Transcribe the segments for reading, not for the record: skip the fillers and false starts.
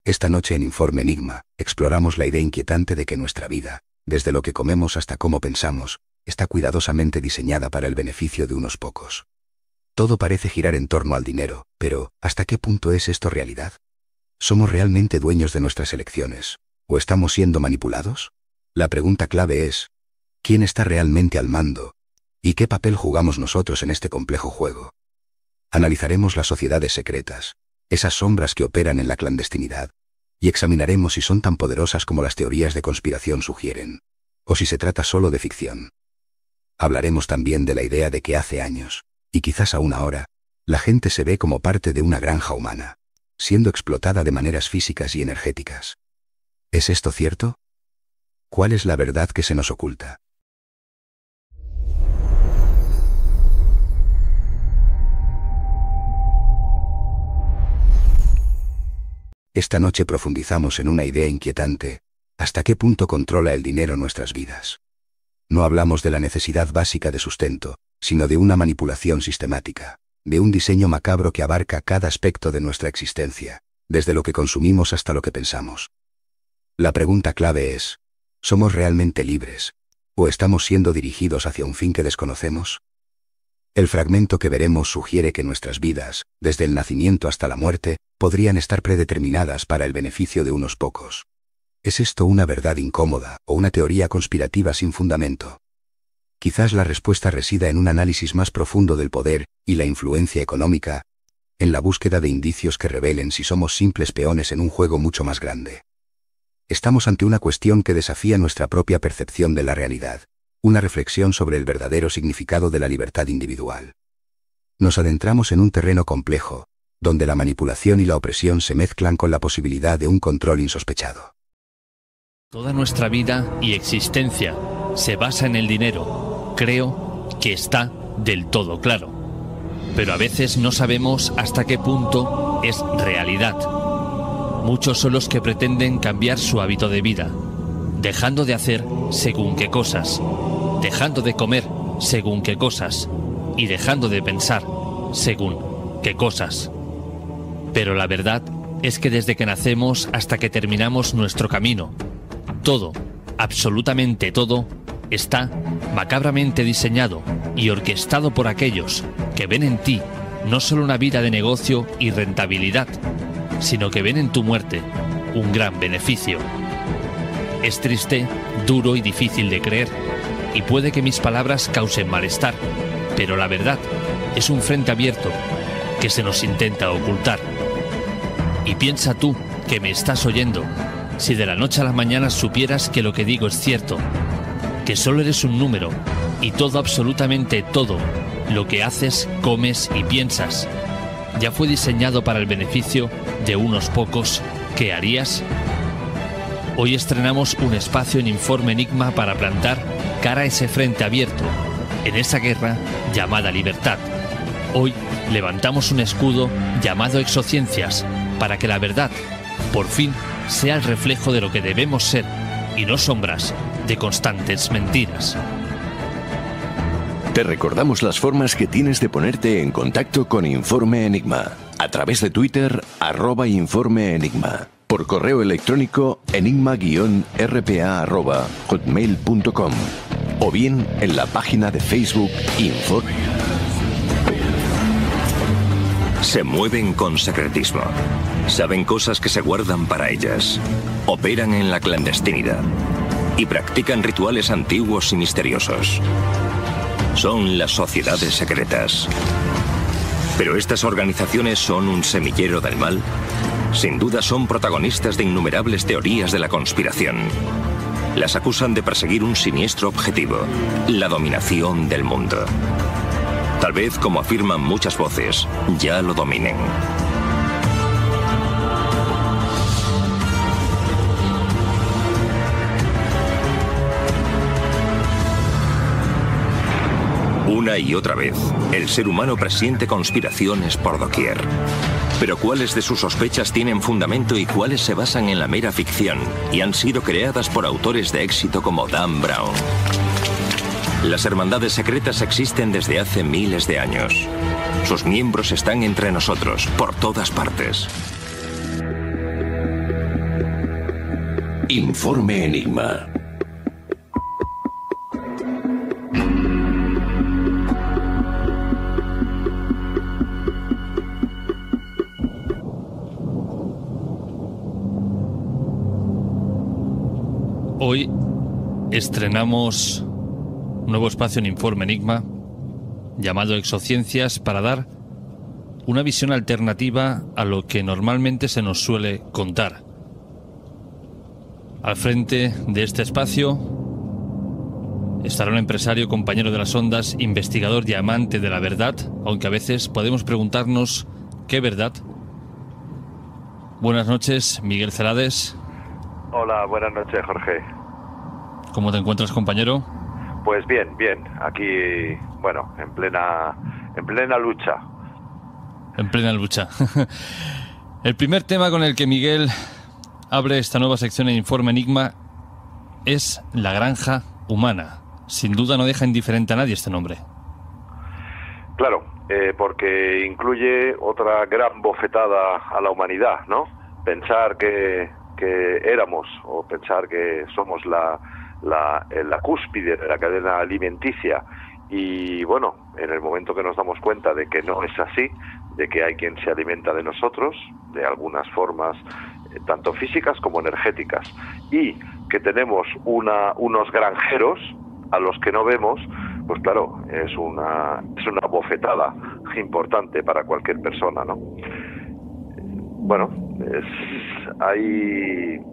Esta noche en Informe Enigma, exploramos la idea inquietante de que nuestra vida, desde lo que comemos hasta cómo pensamos, está cuidadosamente diseñada para el beneficio de unos pocos. Todo parece girar en torno al dinero, pero ¿hasta qué punto es esto realidad? ¿Somos realmente dueños de nuestras elecciones? ¿O estamos siendo manipulados? La pregunta clave es, ¿quién está realmente al mando? ¿Y qué papel jugamos nosotros en este complejo juego? Analizaremos las sociedades secretas, esas sombras que operan en la clandestinidad, y examinaremos si son tan poderosas como las teorías de conspiración sugieren, o si se trata solo de ficción. Hablaremos también de la idea de que hace años, y quizás aún ahora, la gente se ve como parte de una granja humana, siendo explotada de maneras físicas y energéticas. ¿Es esto cierto? ¿Cuál es la verdad que se nos oculta? Esta noche profundizamos en una idea inquietante: ¿hasta qué punto controla el dinero nuestras vidas? No hablamos de la necesidad básica de sustento, sino de una manipulación sistemática, de un diseño macabro que abarca cada aspecto de nuestra existencia, desde lo que consumimos hasta lo que pensamos. La pregunta clave es, ¿somos realmente libres? ¿O estamos siendo dirigidos hacia un fin que desconocemos? El fragmento que veremos sugiere que nuestras vidas, desde el nacimiento hasta la muerte, podrían estar predeterminadas para el beneficio de unos pocos. ¿Es esto una verdad incómoda o una teoría conspirativa sin fundamento? Quizás la respuesta resida en un análisis más profundo del poder y la influencia económica, en la búsqueda de indicios que revelen si somos simples peones en un juego mucho más grande. Estamos ante una cuestión que desafía nuestra propia percepción de la realidad, una reflexión sobre el verdadero significado de la libertad individual. Nos adentramos en un terreno complejo, donde la manipulación y la opresión se mezclan con la posibilidad de un control insospechado. Toda nuestra vida y existencia se basa en el dinero. Creo que está del todo claro. Pero a veces no sabemos hasta qué punto es realidad. Muchos son los que pretenden cambiar su hábito de vida, dejando de hacer según qué cosas, dejando de comer según qué cosas y dejando de pensar según qué cosas. Pero la verdad es que desde que nacemos hasta que terminamos nuestro camino, todo, absolutamente todo, está macabramente diseñado y orquestado por aquellos que ven en ti no solo una vida de negocio y rentabilidad, sino que ven en tu muerte un gran beneficio. Es triste, duro y difícil de creer, y puede que mis palabras causen malestar, pero la verdad es un frente abierto que se nos intenta ocultar. Y piensa tú, que me estás oyendo, si de la noche a la mañana supieras que lo que digo es cierto, que solo eres un número, y todo, absolutamente todo, lo que haces, comes y piensas, ya fue diseñado para el beneficio de unos pocos, ¿qué harías? Hoy estrenamos un espacio en Informe Enigma para plantar cara a ese frente abierto, en esa guerra llamada libertad. Hoy levantamos un escudo llamado Exociencias, para que la verdad, por fin, sea el reflejo de lo que debemos ser, y no sombras de constantes mentiras. Te recordamos las formas que tienes de ponerte en contacto con Informe Enigma. A través de Twitter, @Informe Enigma. Por correo electrónico, enigma-rpa@hotmail.com. O bien en la página de Facebook Informe. Se mueven con secretismo. Saben cosas que se guardan para ellas. Operan en la clandestinidad. Y practican rituales antiguos y misteriosos. Son las sociedades secretas. ¿Pero estas organizaciones son un semillero del mal? Sin duda son protagonistas de innumerables teorías de la conspiración. Las acusan de perseguir un siniestro objetivo: la dominación del mundo. Tal vez, como afirman muchas voces, ya lo dominen. Una y otra vez, el ser humano presiente conspiraciones por doquier. Pero ¿cuáles de sus sospechas tienen fundamento y cuáles se basan en la mera ficción y han sido creadas por autores de éxito como Dan Brown? Las hermandades secretas existen desde hace miles de años. Sus miembros están entre nosotros, por todas partes. Informe Enigma. Hoy estrenamos un nuevo espacio en Informe Enigma llamado Exociencias para dar una visión alternativa a lo que normalmente se nos suele contar. Al frente de este espacio estará un empresario, compañero de las ondas, investigador y amante de la verdad, aunque a veces podemos preguntarnos ¿qué verdad? Buenas noches, Miguel Celades. Hola, buenas noches, Jorge. ¿Cómo te encuentras, compañero? Pues bien. Aquí, bueno, en plena lucha. En plena lucha. El primer tema con el que Miguel abre esta nueva sección en Informe Enigma es la granja humana. Sin duda no deja indiferente a nadie este nombre. Claro, porque incluye otra gran bofetada a la humanidad, ¿no? Pensar que éramos, o pensar que somos la cúspide de la cadena alimenticia, y bueno, en el momento que nos damos cuenta de que no es así, de que hay quien se alimenta de nosotros, de algunas formas, tanto físicas como energéticas, y que tenemos unos granjeros a los que no vemos, pues claro, es una bofetada importante para cualquier persona, ¿no? Bueno,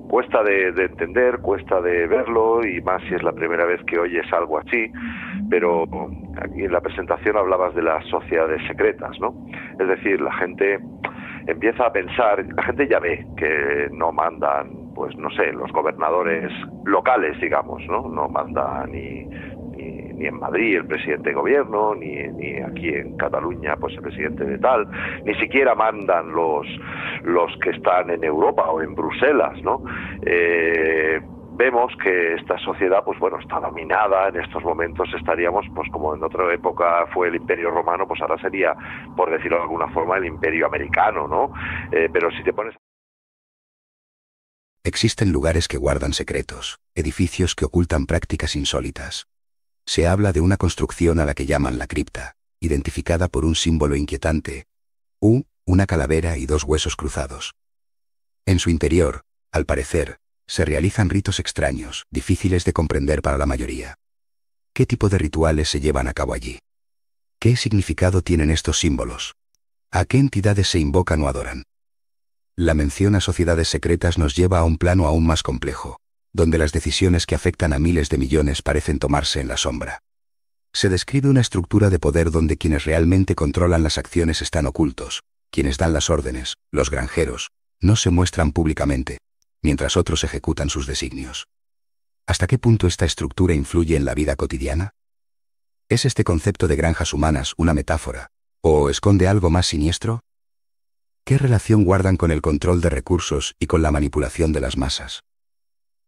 cuesta de entender, cuesta de verlo, y más si es la primera vez que oyes algo así, pero aquí en la presentación hablabas de las sociedades secretas, ¿no? Es decir, la gente empieza a pensar, la gente ya ve que no mandan, pues no sé, los gobernadores locales, digamos, ¿no? No manda ni en Madrid el presidente de gobierno, ni aquí en Cataluña pues el presidente de tal, ni siquiera mandan los que están en Europa o en Bruselas, ¿no? Vemos que esta sociedad, pues bueno, está dominada. En estos momentos estaríamos, pues como en otra época fue el Imperio Romano, pues ahora sería, por decirlo de alguna forma, el Imperio Americano, ¿no? Pero si te pones... Existen lugares que guardan secretos, edificios que ocultan prácticas insólitas. Se habla de una construcción a la que llaman la cripta, identificada por un símbolo inquietante, una calavera y dos huesos cruzados. En su interior, al parecer, se realizan ritos extraños, difíciles de comprender para la mayoría. ¿Qué tipo de rituales se llevan a cabo allí? ¿Qué significado tienen estos símbolos? ¿A qué entidades se invocan o adoran? La mención a sociedades secretas nos lleva a un plano aún más complejo, donde las decisiones que afectan a miles de millones parecen tomarse en la sombra. Se describe una estructura de poder donde quienes realmente controlan las acciones están ocultos, quienes dan las órdenes, los granjeros, no se muestran públicamente, mientras otros ejecutan sus designios. ¿Hasta qué punto esta estructura influye en la vida cotidiana? ¿Es este concepto de granjas humanas una metáfora, o esconde algo más siniestro? ¿Qué relación guardan con el control de recursos y con la manipulación de las masas?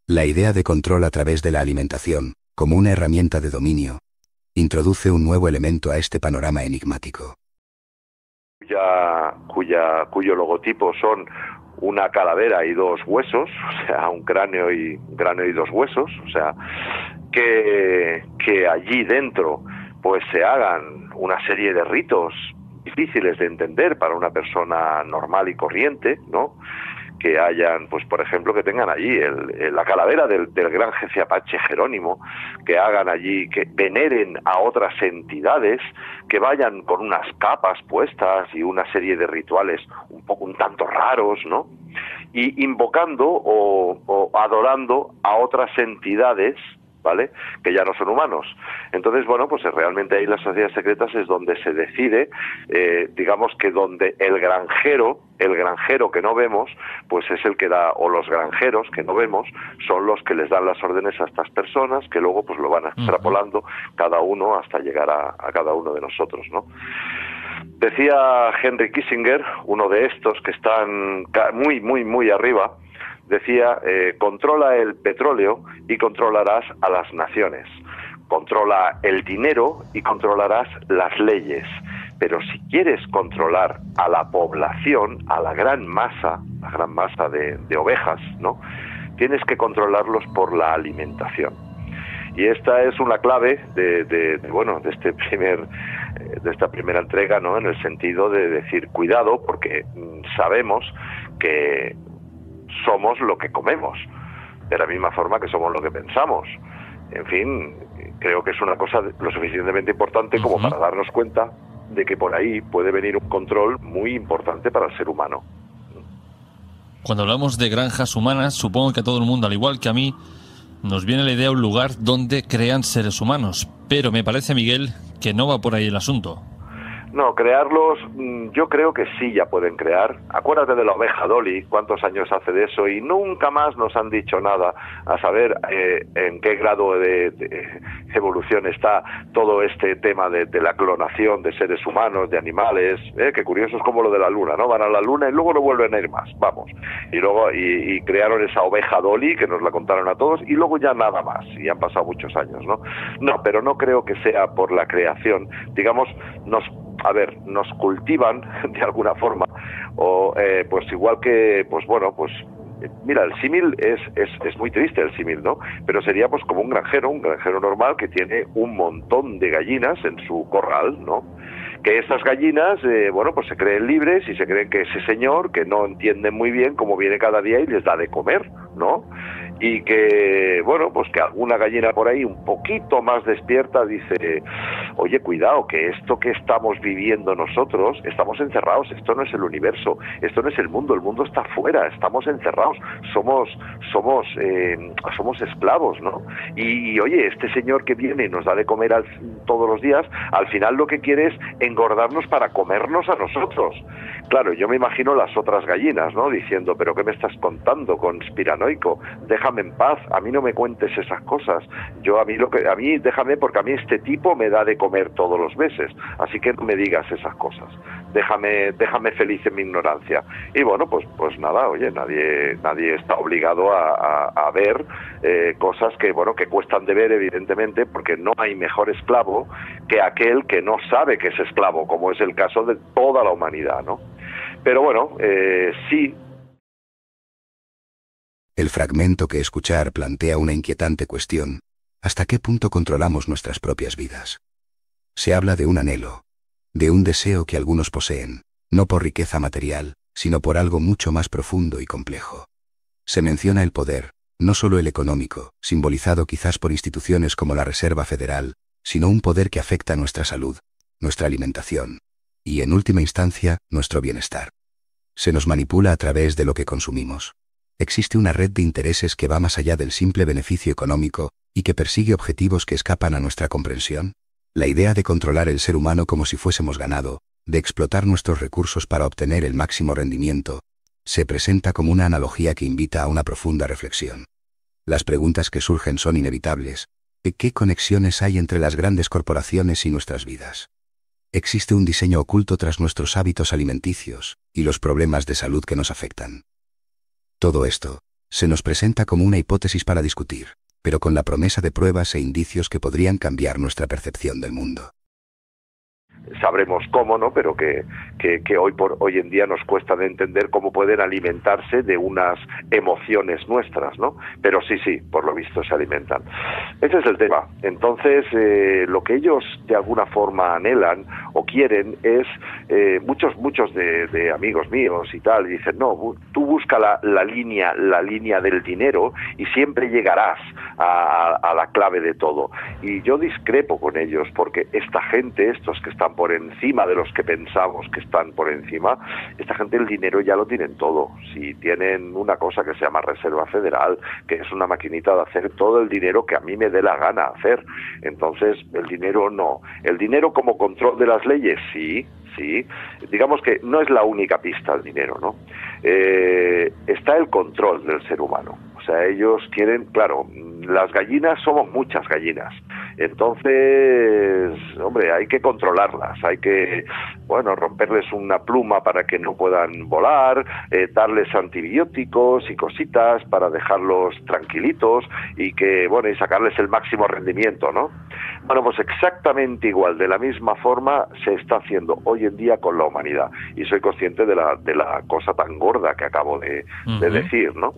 La idea de control a través de la alimentación, como una herramienta de dominio, introduce un nuevo elemento a este panorama enigmático. Cuyo logotipo son una calavera y dos huesos, o sea, un cráneo y dos huesos, o sea, que allí dentro pues se hagan una serie de ritos difíciles de entender para una persona normal y corriente, ¿no? Que hayan, pues por ejemplo, que tengan allí la calavera del gran jefe apache Jerónimo, que hagan allí, que veneren a otras entidades, que vayan con unas capas puestas y una serie de rituales un tanto raros, ¿no? Y invocando o adorando a otras entidades, ¿vale?, que ya no son humanos. Entonces, bueno, pues realmente ahí las sociedades secretas es donde se decide, digamos que donde el granjero que no vemos, pues es el que da, o los granjeros que no vemos, son los que les dan las órdenes a estas personas, que luego pues lo van extrapolando cada uno hasta llegar a cada uno de nosotros, ¿no? Decía Henry Kissinger, uno de estos que están muy arriba, decía, controla el petróleo y controlarás a las naciones. Controla el dinero y controlarás las leyes. Pero si quieres controlar a la población, a la gran masa de ovejas, ¿no?, tienes que controlarlos por la alimentación. Y esta es una clave de esta primera entrega, ¿no? En el sentido de decir, cuidado, porque sabemos que somos lo que comemos, de la misma forma que somos lo que pensamos. En fin, creo que es una cosa lo suficientemente importante como para darnos cuenta de que por ahí puede venir un control muy importante para el ser humano. Cuando hablamos de granjas humanas, supongo que a todo el mundo, al igual que a mí, nos viene la idea de un lugar donde crean seres humanos. Pero me parece, Miguel, que no va por ahí el asunto. No, crearlos, yo creo que sí ya pueden crear. Acuérdate de la oveja Dolly, cuántos años hace de eso, y nunca más nos han dicho nada, a saber en qué grado de evolución está todo este tema de la clonación de seres humanos, de animales, que curioso es como lo de la luna, ¿no? Van a la luna y luego no vuelven a ir más, vamos. Y luego y crearon esa oveja Dolly, que nos la contaron a todos, y luego ya nada más, y han pasado muchos años, ¿no? No, pero no creo que sea por la creación, digamos, nos cultivan de alguna forma, o pues igual que, pues bueno, pues mira, el símil es muy triste el símil, ¿no? Pero sería pues como un granjero normal que tiene un montón de gallinas en su corral, ¿no? Que estas gallinas, pues se creen libres y se creen que ese señor, que no entienden muy bien cómo viene cada día y les da de comer, ¿no? Y que, pues que alguna gallina por ahí un poquito más despierta dice, oye, cuidado, que esto que estamos viviendo nosotros, estamos encerrados, esto no es el universo, esto no es el mundo está afuera, estamos encerrados, somos esclavos, ¿no? Y oye, este señor que viene y nos da de comer todos los días, al final lo que quiere es engordarnos para comernos a nosotros. Claro, yo me imagino las otras gallinas, ¿no? Diciendo, ¿pero qué me estás contando, conspiranoico? Déjame en paz, a mí no me cuentes esas cosas. A mí déjame, porque a mí este tipo me da de comer todos los meses, así que no me digas esas cosas. Déjame feliz en mi ignorancia. Y bueno, pues nada, oye, nadie está obligado a ver cosas que cuestan de ver, evidentemente, porque no hay mejor esclavo que aquel que no sabe que es esclavo, como es el caso de toda la humanidad, ¿no? Pero bueno, sí. El fragmento que escuchar plantea una inquietante cuestión: ¿hasta qué punto controlamos nuestras propias vidas? Se habla de un anhelo, de un deseo que algunos poseen, no por riqueza material, sino por algo mucho más profundo y complejo. Se menciona el poder, no solo el económico, simbolizado quizás por instituciones como la Reserva Federal, sino un poder que afecta nuestra salud, nuestra alimentación y, en última instancia, nuestro bienestar. Se nos manipula a través de lo que consumimos. Existe una red de intereses que va más allá del simple beneficio económico y que persigue objetivos que escapan a nuestra comprensión. La idea de controlar el ser humano como si fuésemos ganado, de explotar nuestros recursos para obtener el máximo rendimiento, se presenta como una analogía que invita a una profunda reflexión. Las preguntas que surgen son inevitables. ¿Qué conexiones hay entre las grandes corporaciones y nuestras vidas? ¿Existe un diseño oculto tras nuestros hábitos alimenticios y los problemas de salud que nos afectan? Todo esto se nos presenta como una hipótesis para discutir, pero con la promesa de pruebas e indicios que podrían cambiar nuestra percepción del mundo. Sabremos cómo, ¿no? Pero que hoy en día nos cuesta de entender cómo pueden alimentarse de unas emociones nuestras, ¿no? Pero sí, por lo visto se alimentan. Ese es el tema. Entonces, lo que ellos de alguna forma anhelan o quieren es, muchos de amigos míos y tal, dicen, no, tú busca la línea del dinero y siempre llegarás a la clave de todo. Y yo discrepo con ellos, porque esta gente, estos que están por encima de los que pensamos que están por encima, esta gente el dinero ya lo tienen todo. Si tienen una cosa que se llama Reserva Federal, que es una maquinita de hacer todo el dinero que a mí me dé la gana hacer. Entonces, el dinero no. El dinero como control de las leyes, sí. Digamos que no es la única pista el dinero, ¿no? Está el control del ser humano. O sea, ellos quieren, claro, las gallinas, somos muchas gallinas. Entonces, hombre, hay que controlarlas, hay que, romperles una pluma para que no puedan volar, darles antibióticos y cositas para dejarlos tranquilitos y y sacarles el máximo rendimiento, ¿no? Bueno, pues exactamente igual, de la misma forma se está haciendo hoy en día con la humanidad. Y soy consciente de la cosa tan gorda que acabo de decir, ¿no?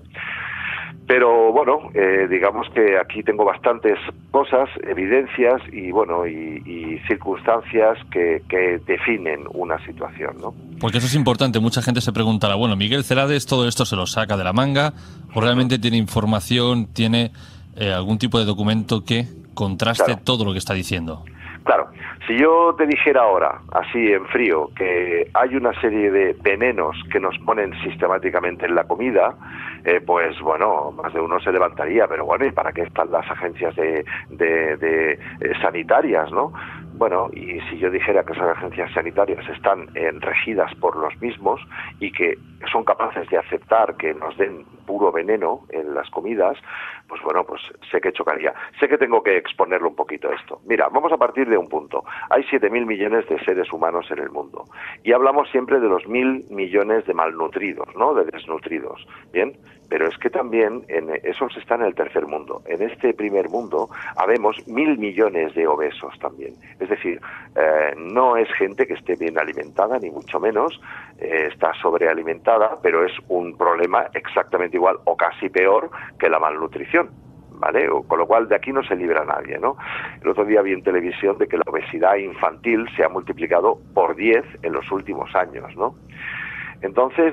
Pero bueno, digamos que aquí tengo bastantes cosas, evidencias y bueno y circunstancias que definen una situación, ¿no? Porque eso es importante. Mucha gente se preguntará, bueno, Miguel Celades todo esto se lo saca de la manga o realmente tiene información, tiene algún tipo de documento que contraste Claro. todo lo que está diciendo. Claro, si yo te dijera ahora, así en frío, que hay una serie de venenos que nos ponen sistemáticamente en la comida, pues bueno, más de uno se levantaría, pero bueno, ¿y para qué están las agencias de sanitarias, no? Bueno, y si yo dijera que esas agencias sanitarias están regidas por los mismos y que son capaces de aceptar que nos den puro veneno en las comidas, pues bueno, pues sé que chocaría. Sé que tengo que exponerlo un poquito esto. Mira, vamos a partir de un punto. Hay 7.000 millones de seres humanos en el mundo y hablamos siempre de los 1.000 millones de malnutridos, ¿no? De desnutridos, ¿bien? Pero es que también esos están en el tercer mundo. En este primer mundo habemos 1.000 millones de obesos también. Es decir, no es gente que esté bien alimentada, ni mucho menos, está sobrealimentada, pero es un problema exactamente igual o casi peor que la malnutrición, ¿vale? Con lo cual de aquí no se libra nadie, ¿no? El otro día vi en televisión de que la obesidad infantil se ha multiplicado por 10 en los últimos años, ¿no? Entonces,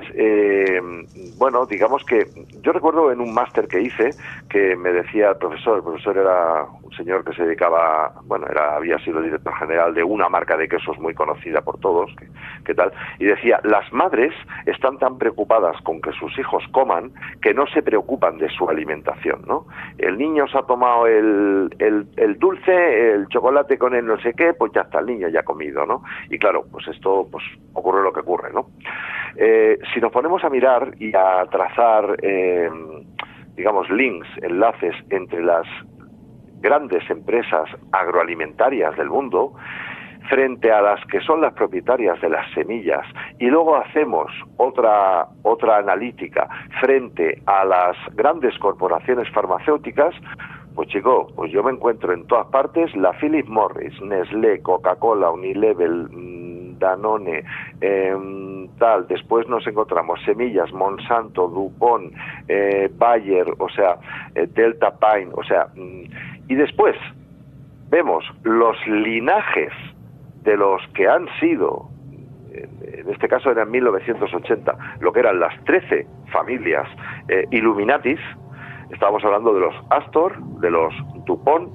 bueno, digamos que yo recuerdo en un máster que hice que me decía el profesor era un señor que se dedicaba, bueno, había sido director general de una marca de quesos muy conocida por todos, que tal, y decía, las madres están tan preocupadas con que sus hijos coman que no se preocupan de su alimentación, ¿no? El niño se ha tomado el dulce, el chocolate con el no sé qué, pues ya está, el niño ya ha comido, ¿no? Y claro, pues esto, pues ocurre lo que ocurre, ¿no? Si nos ponemos a mirar y a trazar, digamos, links, enlaces entre las grandes empresas agroalimentarias del mundo frente a las que son las propietarias de las semillas y luego hacemos otra analítica frente a las grandes corporaciones farmacéuticas, pues chico, pues yo me encuentro en todas partes la Philip Morris, Nestlé, Coca-Cola, Unilever, Danone, tal. Después nos encontramos semillas, Monsanto, DuPont, Bayer, o sea, Delta Pine, o sea, y después vemos los linajes de los que han sido, en este caso eran 1980, lo que eran las 13 familias Illuminatis. Estábamos hablando de los Astor, de los DuPont,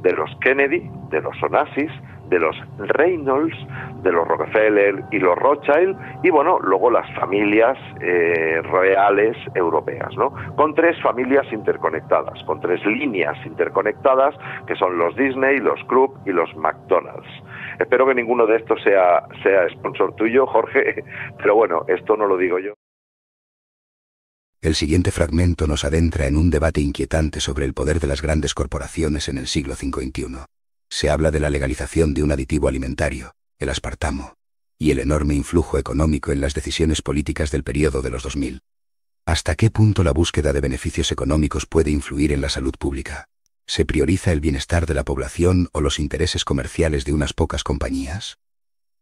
de los Kennedy, de los Onassis, de los Reynolds, de los Rockefeller y los Rothschild, y bueno, luego las familias reales europeas, ¿no? Con 3 familias interconectadas, con 3 líneas interconectadas, que son los Disney, los Krupp y los McDonald's. Espero que ninguno de estos sea sponsor tuyo, Jorge, pero bueno, esto no lo digo yo. El siguiente fragmento nos adentra en un debate inquietante sobre el poder de las grandes corporaciones en el siglo XXI. Se habla de la legalización de un aditivo alimentario, el aspartamo, y el enorme influjo económico en las decisiones políticas del periodo de los 2000. ¿Hasta qué punto la búsqueda de beneficios económicos puede influir en la salud pública? ¿Se prioriza el bienestar de la población o los intereses comerciales de unas pocas compañías?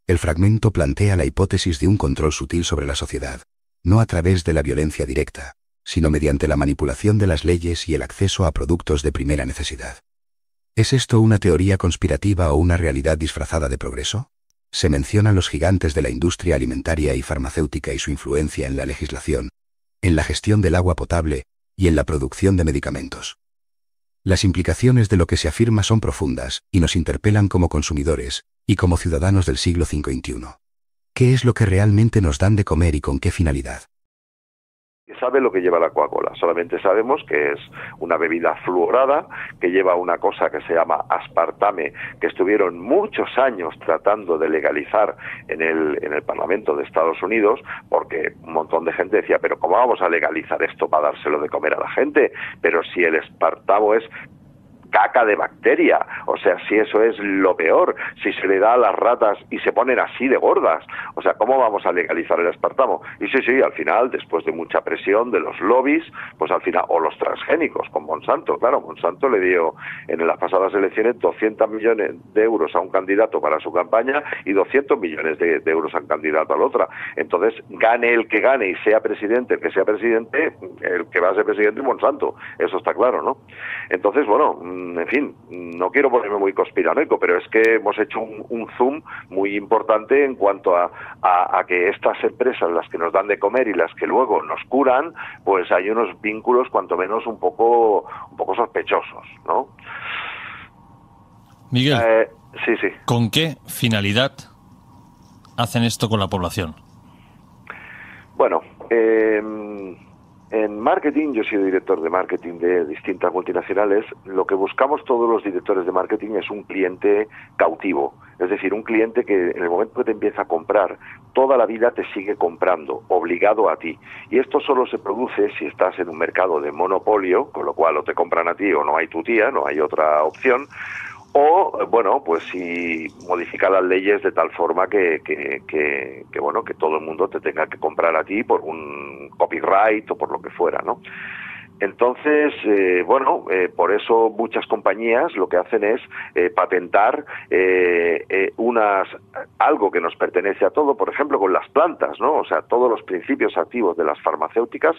El fragmento plantea la hipótesis de un control sutil sobre la sociedad, no a través de la violencia directa, sino mediante la manipulación de las leyes y el acceso a productos de primera necesidad. ¿Es esto una teoría conspirativa o una realidad disfrazada de progreso? Se mencionan los gigantes de la industria alimentaria y farmacéutica y su influencia en la legislación, en la gestión del agua potable y en la producción de medicamentos. Las implicaciones de lo que se afirma son profundas y nos interpelan como consumidores y como ciudadanos del siglo XXI. ¿Qué es lo que realmente nos dan de comer y con qué finalidad? Sabe lo que lleva la Coca-Cola, solamente sabemos que es una bebida fluorada, que lleva una cosa que se llama aspartame, que estuvieron muchos años tratando de legalizar en el Parlamento de Estados Unidos, porque un montón de gente decía, pero ¿cómo vamos a legalizar esto para dárselo de comer a la gente? Pero si el aspartamo es caca de bacteria. O sea, si eso es lo peor, si se le da a las ratas y se ponen así de gordas, o sea, ¿cómo vamos a legalizar el aspartamo? Y sí, al final, después de mucha presión de los lobbies, pues al final, o los transgénicos con Monsanto, claro, Monsanto le dio en las pasadas elecciones 200 millones de euros a un candidato para su campaña y 200 millones de euros al candidato al otro. Entonces, gane el que gane y sea presidente el que sea presidente, el que va a ser presidente es Monsanto, eso está claro, ¿no? Entonces, bueno, en fin, no quiero ponerme muy conspiranoico, pero es que hemos hecho un zoom muy importante en cuanto a que estas empresas, las que nos dan de comer y las que luego nos curan, pues hay unos vínculos cuanto menos un poco sospechosos, ¿no? Miguel, sí. ¿Con qué finalidad hacen esto con la población? Bueno, en marketing, yo he sido director de marketing de distintas multinacionales. Lo que buscamos todos los directores de marketing es un cliente cautivo, es decir, un cliente que en el momento que te empieza a comprar, toda la vida te sigue comprando, obligado a ti. Y esto solo se produce si estás en un mercado de monopolio, con lo cual o te compran a ti o no hay tu tía, no hay otra opción. O, bueno, pues si modifica las leyes de tal forma que bueno, que todo el mundo te tenga que comprar a ti por un copyright o por lo que fuera, ¿no? Entonces, por eso muchas compañías lo que hacen es patentar algo que nos pertenece a todo, por ejemplo, con las plantas, ¿no? O sea, todos los principios activos de las farmacéuticas,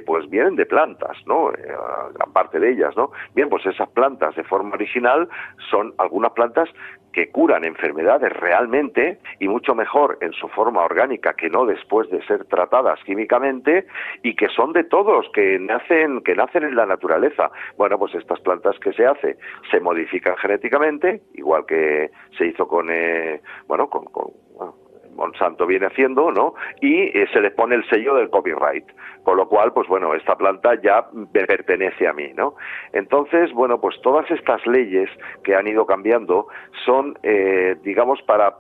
pues vienen de plantas, ¿no? Gran parte de ellas, ¿no? Bien, pues esas plantas de forma original son algunas plantas que curan enfermedades realmente y mucho mejor en su forma orgánica que no después de ser tratadas químicamente y que son de todos, que nacen en la naturaleza. Bueno, pues estas plantas que se modifican genéticamente, igual que se hizo con Monsanto viene haciendo, ¿no? Y se les pone el sello del copyright, con lo cual, pues bueno, esta planta ya me pertenece a mí, ¿no? Entonces, bueno, pues todas estas leyes que han ido cambiando son, digamos, para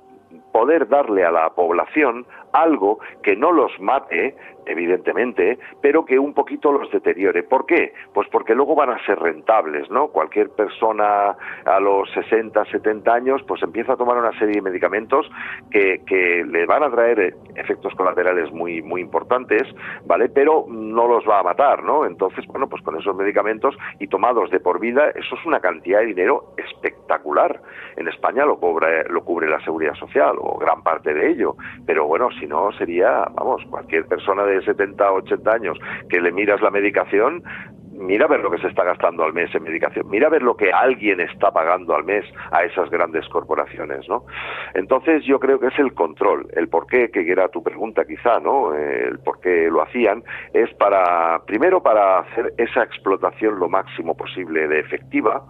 poder darle a la población algo que no los mate, evidentemente, pero que un poquito los deteriore. ¿Por qué? Pues porque luego van a ser rentables, ¿no? Cualquier persona a los 60, 70 años, pues empieza a tomar una serie de medicamentos que le van a traer efectos colaterales muy, muy importantes, ¿vale? Pero no los va a matar, ¿no? Entonces, bueno, pues con esos medicamentos y tomados de por vida, eso es una cantidad de dinero espectacular. En España lo cubre la Seguridad Social, o gran parte de ello, pero bueno, si no sería, vamos, cualquier persona de 70 o 80 años que le miras la medicación, mira a ver lo que se está gastando al mes en medicación, mira a ver lo que alguien está pagando al mes a esas grandes corporaciones, ¿no? Entonces yo creo que es el control, el por qué, que era tu pregunta quizá, ¿no? El por qué lo hacían, es primero para hacer esa explotación lo máximo posible de efectiva,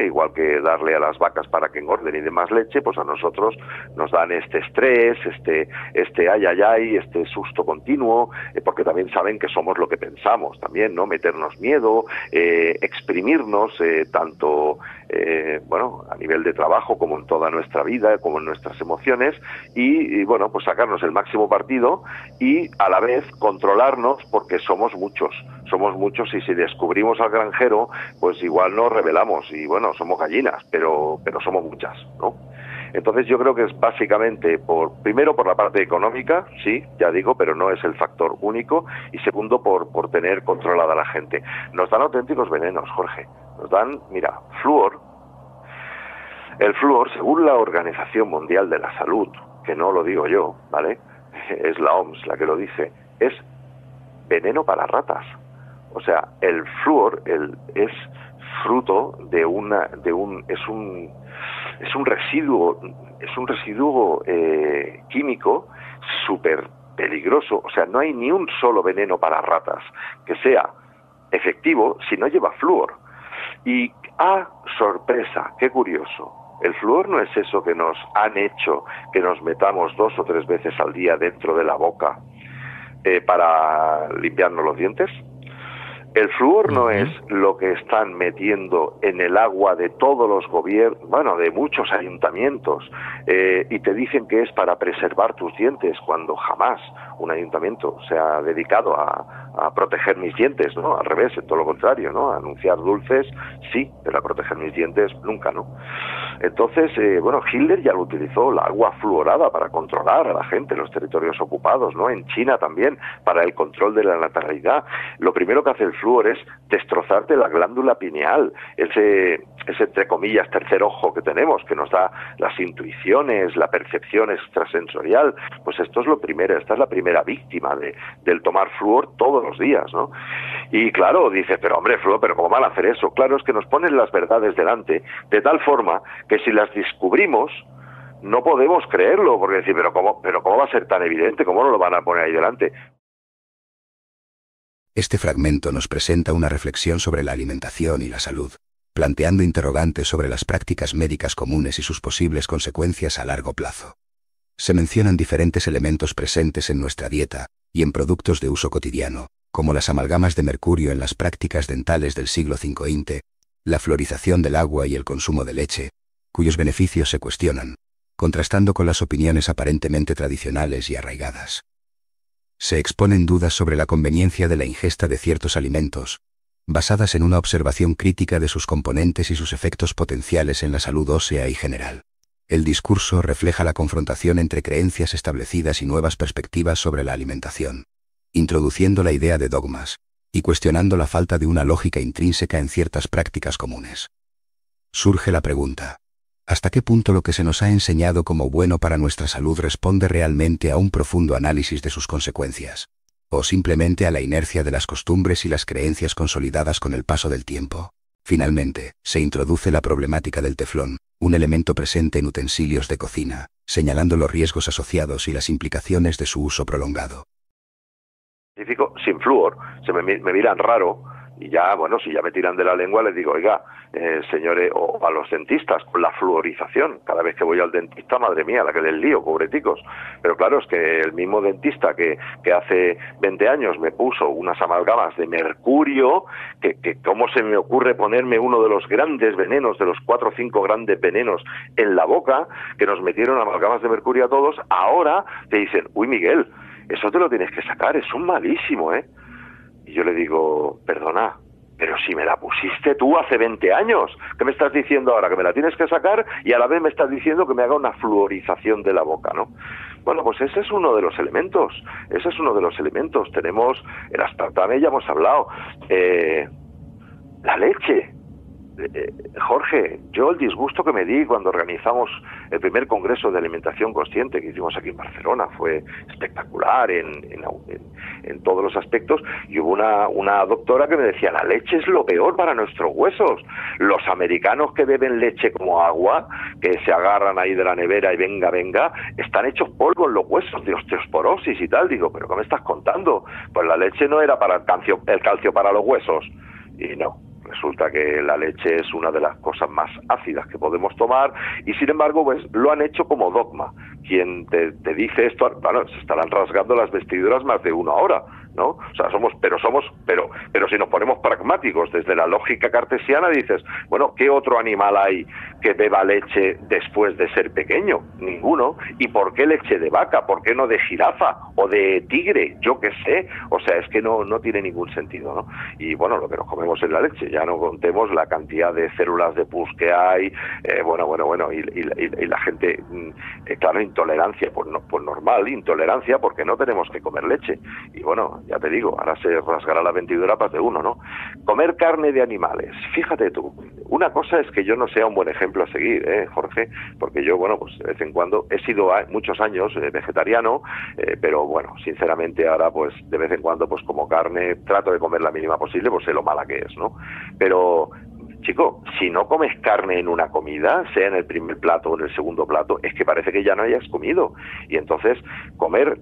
igual que darle a las vacas para que engorden y den más leche, pues a nosotros nos dan este estrés, este este susto continuo, porque también saben que somos lo que pensamos también, ¿no? Meternos miedo, exprimirnos tanto a nivel de trabajo como en toda nuestra vida, como en nuestras emociones y bueno, pues sacarnos el máximo partido y a la vez controlarnos porque somos muchos y si descubrimos al granjero pues igual nos rebelamos y bueno, somos gallinas, pero somos muchas, ¿no? Entonces yo creo que es básicamente primero por la parte económica, sí, ya digo, pero no es el factor único, y segundo por tener controlada a la gente. Nos dan auténticos venenos, Jorge. Nos dan, mira, flúor. El flúor, según la Organización Mundial de la Salud, que no lo digo yo, ¿vale? Es la OMS la que lo dice, es veneno para ratas. O sea, el flúor es fruto de es un residuo químico súper peligroso. O sea, no hay ni un solo veneno para ratas que sea efectivo si no lleva flúor. Y sorpresa, qué curioso, el flúor no es eso que nos han hecho que nos metamos 2 o 3 veces al día dentro de la boca para limpiarnos los dientes. El flúor no es lo que están metiendo en el agua de todos los gobiernos, bueno, de muchos ayuntamientos, y te dicen que es para preservar tus dientes, cuando jamás un ayuntamiento se ha dedicado a proteger mis dientes, ¿no? Al revés, en todo lo contrario, ¿no? A anunciar dulces, sí, pero a proteger mis dientes, nunca, ¿no? Entonces, bueno, Hitler ya lo utilizó, la agua fluorada, para controlar a la gente en los territorios ocupados, ¿no? En China también, para el control de la natalidad. Lo primero que hace el flúor es destrozarte la glándula pineal, ese entre comillas tercer ojo que tenemos, que nos da las intuiciones, la percepción extrasensorial. Pues esto es lo primero, esta es la primera víctima del tomar flúor todos los días, ¿no? Y claro, dice, pero hombre, flúor, ¿pero cómo van a hacer eso? Claro, es que nos ponen las verdades delante, de tal forma que si las descubrimos, no podemos creerlo, porque decir, pero cómo va a ser tan evidente, ¿cómo no lo van a poner ahí delante? Este fragmento nos presenta una reflexión sobre la alimentación y la salud, planteando interrogantes sobre las prácticas médicas comunes y sus posibles consecuencias a largo plazo. Se mencionan diferentes elementos presentes en nuestra dieta y en productos de uso cotidiano, como las amalgamas de mercurio en las prácticas dentales del siglo V, la fluorización del agua y el consumo de leche, cuyos beneficios se cuestionan, contrastando con las opiniones aparentemente tradicionales y arraigadas. Se exponen dudas sobre la conveniencia de la ingesta de ciertos alimentos, basadas en una observación crítica de sus componentes y sus efectos potenciales en la salud ósea y general. El discurso refleja la confrontación entre creencias establecidas y nuevas perspectivas sobre la alimentación, introduciendo la idea de dogmas y cuestionando la falta de una lógica intrínseca en ciertas prácticas comunes. Surge la pregunta: ¿hasta qué punto lo que se nos ha enseñado como bueno para nuestra salud responde realmente a un profundo análisis de sus consecuencias? ¿O simplemente a la inercia de las costumbres y las creencias consolidadas con el paso del tiempo? Finalmente, se introduce la problemática del teflón, un elemento presente en utensilios de cocina, señalando los riesgos asociados y las implicaciones de su uso prolongado. Sin flúor, me miran raro, y ya, bueno, si ya me tiran de la lengua, les digo, oiga, señores, o a los dentistas, con la fluorización. Cada vez que voy al dentista, madre mía, la que les lío, pobreticos. Pero claro, es que el mismo dentista que hace 20 años me puso unas amalgamas de mercurio, que cómo se me ocurre ponerme uno de los grandes venenos, de los 4 o 5 grandes venenos en la boca, que nos metieron amalgamas de mercurio a todos, ahora te dicen, uy, Miguel, eso te lo tienes que sacar, es un malísimo, ¿eh? Y yo le digo, perdona, pero si me la pusiste tú hace 20 años, ¿qué me estás diciendo ahora? Que me la tienes que sacar y a la vez me estás diciendo que me haga una fluorización de la boca, ¿no? Bueno, pues ese es uno de los elementos, Tenemos el aspartame, ya hemos hablado, la leche. Jorge, yo el disgusto que me di cuando organizamos el primer congreso de alimentación consciente que hicimos aquí en Barcelona fue espectacular en todos los aspectos, y hubo una doctora que me decía, la leche es lo peor para nuestros huesos. Los americanos que beben leche como agua, que se agarran ahí de la nevera y venga, están hechos polvo en los huesos de osteoporosis y tal. Digo, ¿pero qué me estás contando? Pues la leche no era para el calcio para los huesos. Y no. Resulta que la leche es una de las cosas más ácidas que podemos tomar, y sin embargo pues lo han hecho como dogma. Quien te dice esto, bueno, se estarán rasgando las vestiduras más de uno ahora, ¿no? O sea, pero si nos ponemos pragmáticos, desde la lógica cartesiana dices, bueno, ¿qué otro animal hay que beba leche después de ser pequeño? Ninguno. ¿Y por qué leche de vaca? ¿Por qué no de jirafa o de tigre? Yo qué sé. O sea, es que no tiene ningún sentido, ¿no? Y bueno, lo que nos comemos es la leche, ya no contemos la cantidad de células de pus que hay, y la gente, claro, intolerancia, pues normal, intolerancia porque no tenemos que comer leche. Y bueno, ya te digo, ahora se rasgará la ventidura más de uno, ¿no? Comer carne de animales, fíjate tú, una cosa es que yo no sea un buen ejemplo a seguir, Jorge, porque yo, bueno, pues de vez en cuando he sido muchos años vegetariano, pero bueno, sinceramente ahora pues de vez en cuando pues como carne, trato de comer la mínima posible, pues sé lo mala que es, ¿no? Pero chico, si no comes carne en una comida, sea en el primer plato o en el segundo plato, es que parece que ya no hayas comido. Y entonces comer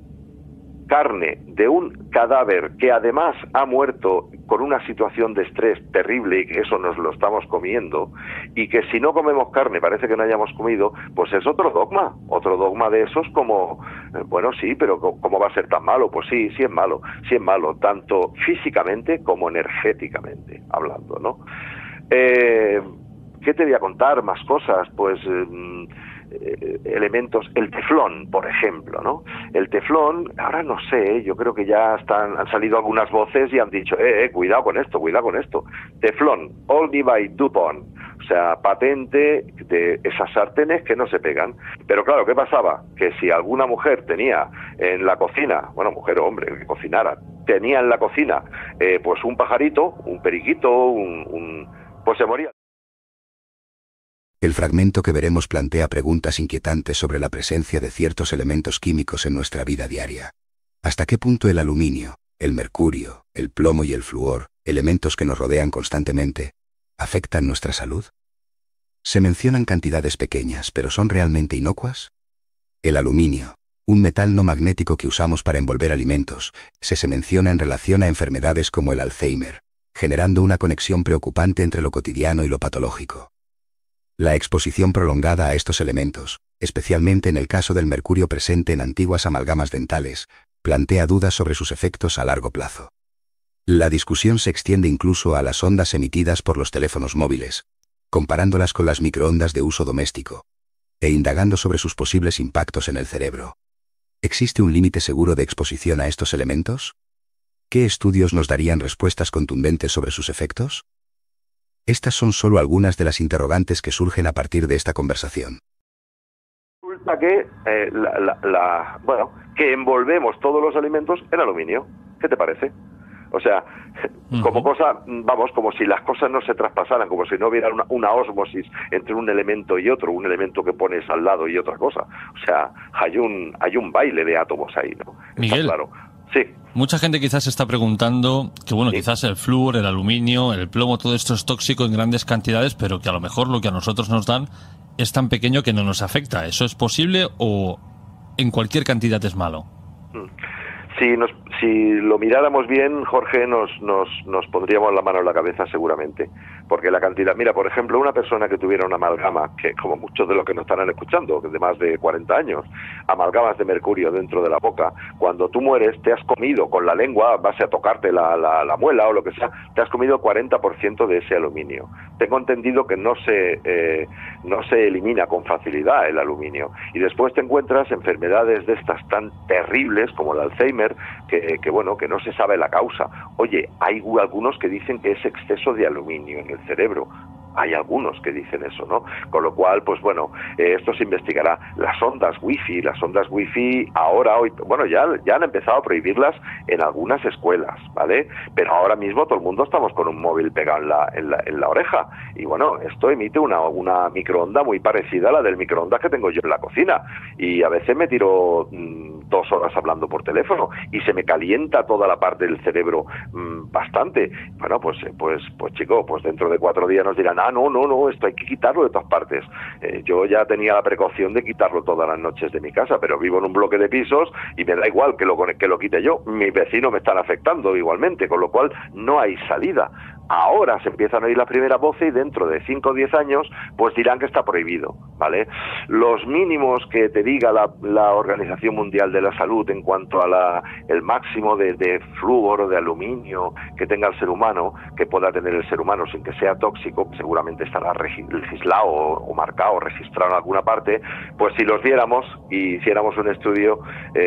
carne de un cadáver que además ha muerto con una situación de estrés terrible y que eso nos lo estamos comiendo, y que si no comemos carne parece que no hayamos comido, pues es otro dogma de esos como, bueno, sí, pero ¿cómo va a ser tan malo? Pues sí es malo, tanto físicamente como energéticamente hablando, ¿no? ¿Qué te voy a contar? Más cosas, pues... elementos, el teflón, por ejemplo, ¿no? El teflón, ahora no sé, yo creo que ya han salido algunas voces y han dicho, cuidado con esto. Teflón, Oldie by DuPont, o sea, patente de esas sartenes que no se pegan. Pero claro, ¿qué pasaba? Que si alguna mujer tenía en la cocina, bueno, mujer o hombre, que cocinara, tenía en la cocina, pues un pajarito, un periquito, pues se moría. El fragmento que veremos plantea preguntas inquietantes sobre la presencia de ciertos elementos químicos en nuestra vida diaria. ¿Hasta qué punto el aluminio, el mercurio, el plomo y el flúor, elementos que nos rodean constantemente, afectan nuestra salud? Se mencionan cantidades pequeñas, pero ¿son realmente inocuas? El aluminio, un metal no magnético que usamos para envolver alimentos, se menciona en relación a enfermedades como el Alzheimer, generando una conexión preocupante entre lo cotidiano y lo patológico. La exposición prolongada a estos elementos, especialmente en el caso del mercurio presente en antiguas amalgamas dentales, plantea dudas sobre sus efectos a largo plazo. La discusión se extiende incluso a las ondas emitidas por los teléfonos móviles, comparándolas con las microondas de uso doméstico, e indagando sobre sus posibles impactos en el cerebro. ¿Existe un límite seguro de exposición a estos elementos? ¿Qué estudios nos darían respuestas contundentes sobre sus efectos? Estas son solo algunas de las interrogantes que surgen a partir de esta conversación. Resulta que, que envolvemos todos los alimentos en aluminio. ¿Qué te parece? O sea, como cosa, como si las cosas no se traspasaran, como si no hubiera una ósmosis entre un elemento y otro, un elemento que pones al lado y otra cosa. O sea, hay un baile de átomos ahí, ¿no? Miguel. Está claro. Sí. Mucha gente quizás se está preguntando que, bueno, quizás el flúor, el aluminio, el plomo, todo esto es tóxico en grandes cantidades, pero que a lo mejor lo que a nosotros nos dan es tan pequeño que no nos afecta. ¿Eso es posible o en cualquier cantidad es malo? Si lo miráramos bien, Jorge, nos pondríamos la mano en la cabeza seguramente, porque la cantidad, mira, por ejemplo, una persona que tuviera una amalgama, que como muchos de los que nos estarán escuchando, de más de 40 años, amalgamas de mercurio dentro de la boca, cuando tú mueres te has comido con la lengua, vas a tocarte la muela o lo que sea, te has comido 40% de ese aluminio. Tengo entendido que no se elimina con facilidad el aluminio, y después te encuentras enfermedades de estas tan terribles como el Alzheimer, que no se sabe la causa. Oye, hay algunos que dicen que es exceso de aluminio en el cerebro. Hay algunos que dicen eso, ¿no? Con lo cual, pues bueno, esto se investigará. Las ondas wifi ahora, hoy, bueno, ya han empezado a prohibirlas en algunas escuelas, ¿vale? Pero ahora mismo todo el mundo estamos con un móvil pegado en la oreja. Y bueno, esto emite una microonda muy parecida a la del microondas que tengo yo en la cocina. Y a veces me tiro 2 horas hablando por teléfono y se me calienta toda la parte del cerebro bastante. Bueno, pues chico, pues dentro de 4 días nos dirán, no, esto hay que quitarlo de todas partes. Yo ya tenía la precaución de quitarlo todas las noches de mi casa, pero vivo en un bloque de pisos y me da igual que lo quite yo. Mis vecinos me están afectando igualmente, con lo cual no hay salida. Ahora se empiezan a oír las primeras voces y dentro de 5 o 10 años pues dirán que está prohibido, ¿vale? Los mínimos que te diga la Organización Mundial de la Salud en cuanto a el máximo de flúor o de aluminio que tenga el ser humano, que pueda tener el ser humano sin que sea tóxico, seguramente estará legislado o marcado, registrado en alguna parte, pues si los viéramos y hiciéramos un estudio,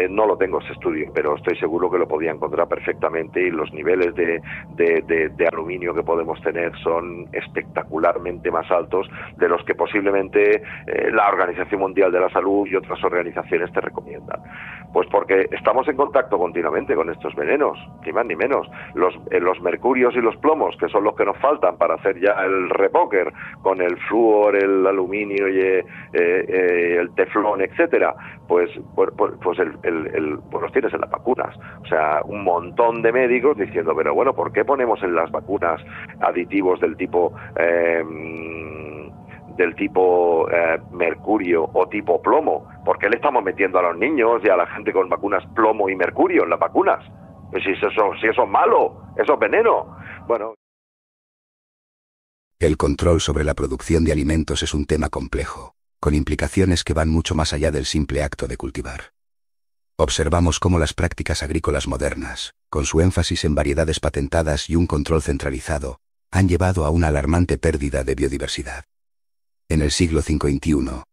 no lo tengo ese estudio, pero estoy seguro que lo podía encontrar perfectamente, y los niveles de aluminio que podemos tener son espectacularmente más altos de los que posiblemente la Organización Mundial de la Salud y otras organizaciones te recomiendan. Pues porque estamos en contacto continuamente con estos venenos, ni más ni menos. Los mercurios y los plomos, que son los que nos faltan para hacer ya el repóquer, con el flúor, el aluminio y el teflón, etcétera, pues los tienes en las vacunas. O sea, un montón de médicos diciendo, pero bueno, ¿por qué ponemos en las vacunas aditivos del tipo del tipo mercurio o tipo plomo. ¿Por qué le estamos metiendo a los niños y a la gente con vacunas plomo y mercurio en las vacunas? Pues si eso es malo, eso es veneno. Bueno. El control sobre la producción de alimentos es un tema complejo, con implicaciones que van mucho más allá del simple acto de cultivar. Observamos cómo las prácticas agrícolas modernas, con su énfasis en variedades patentadas y un control centralizado, han llevado a una alarmante pérdida de biodiversidad. En el siglo XXI,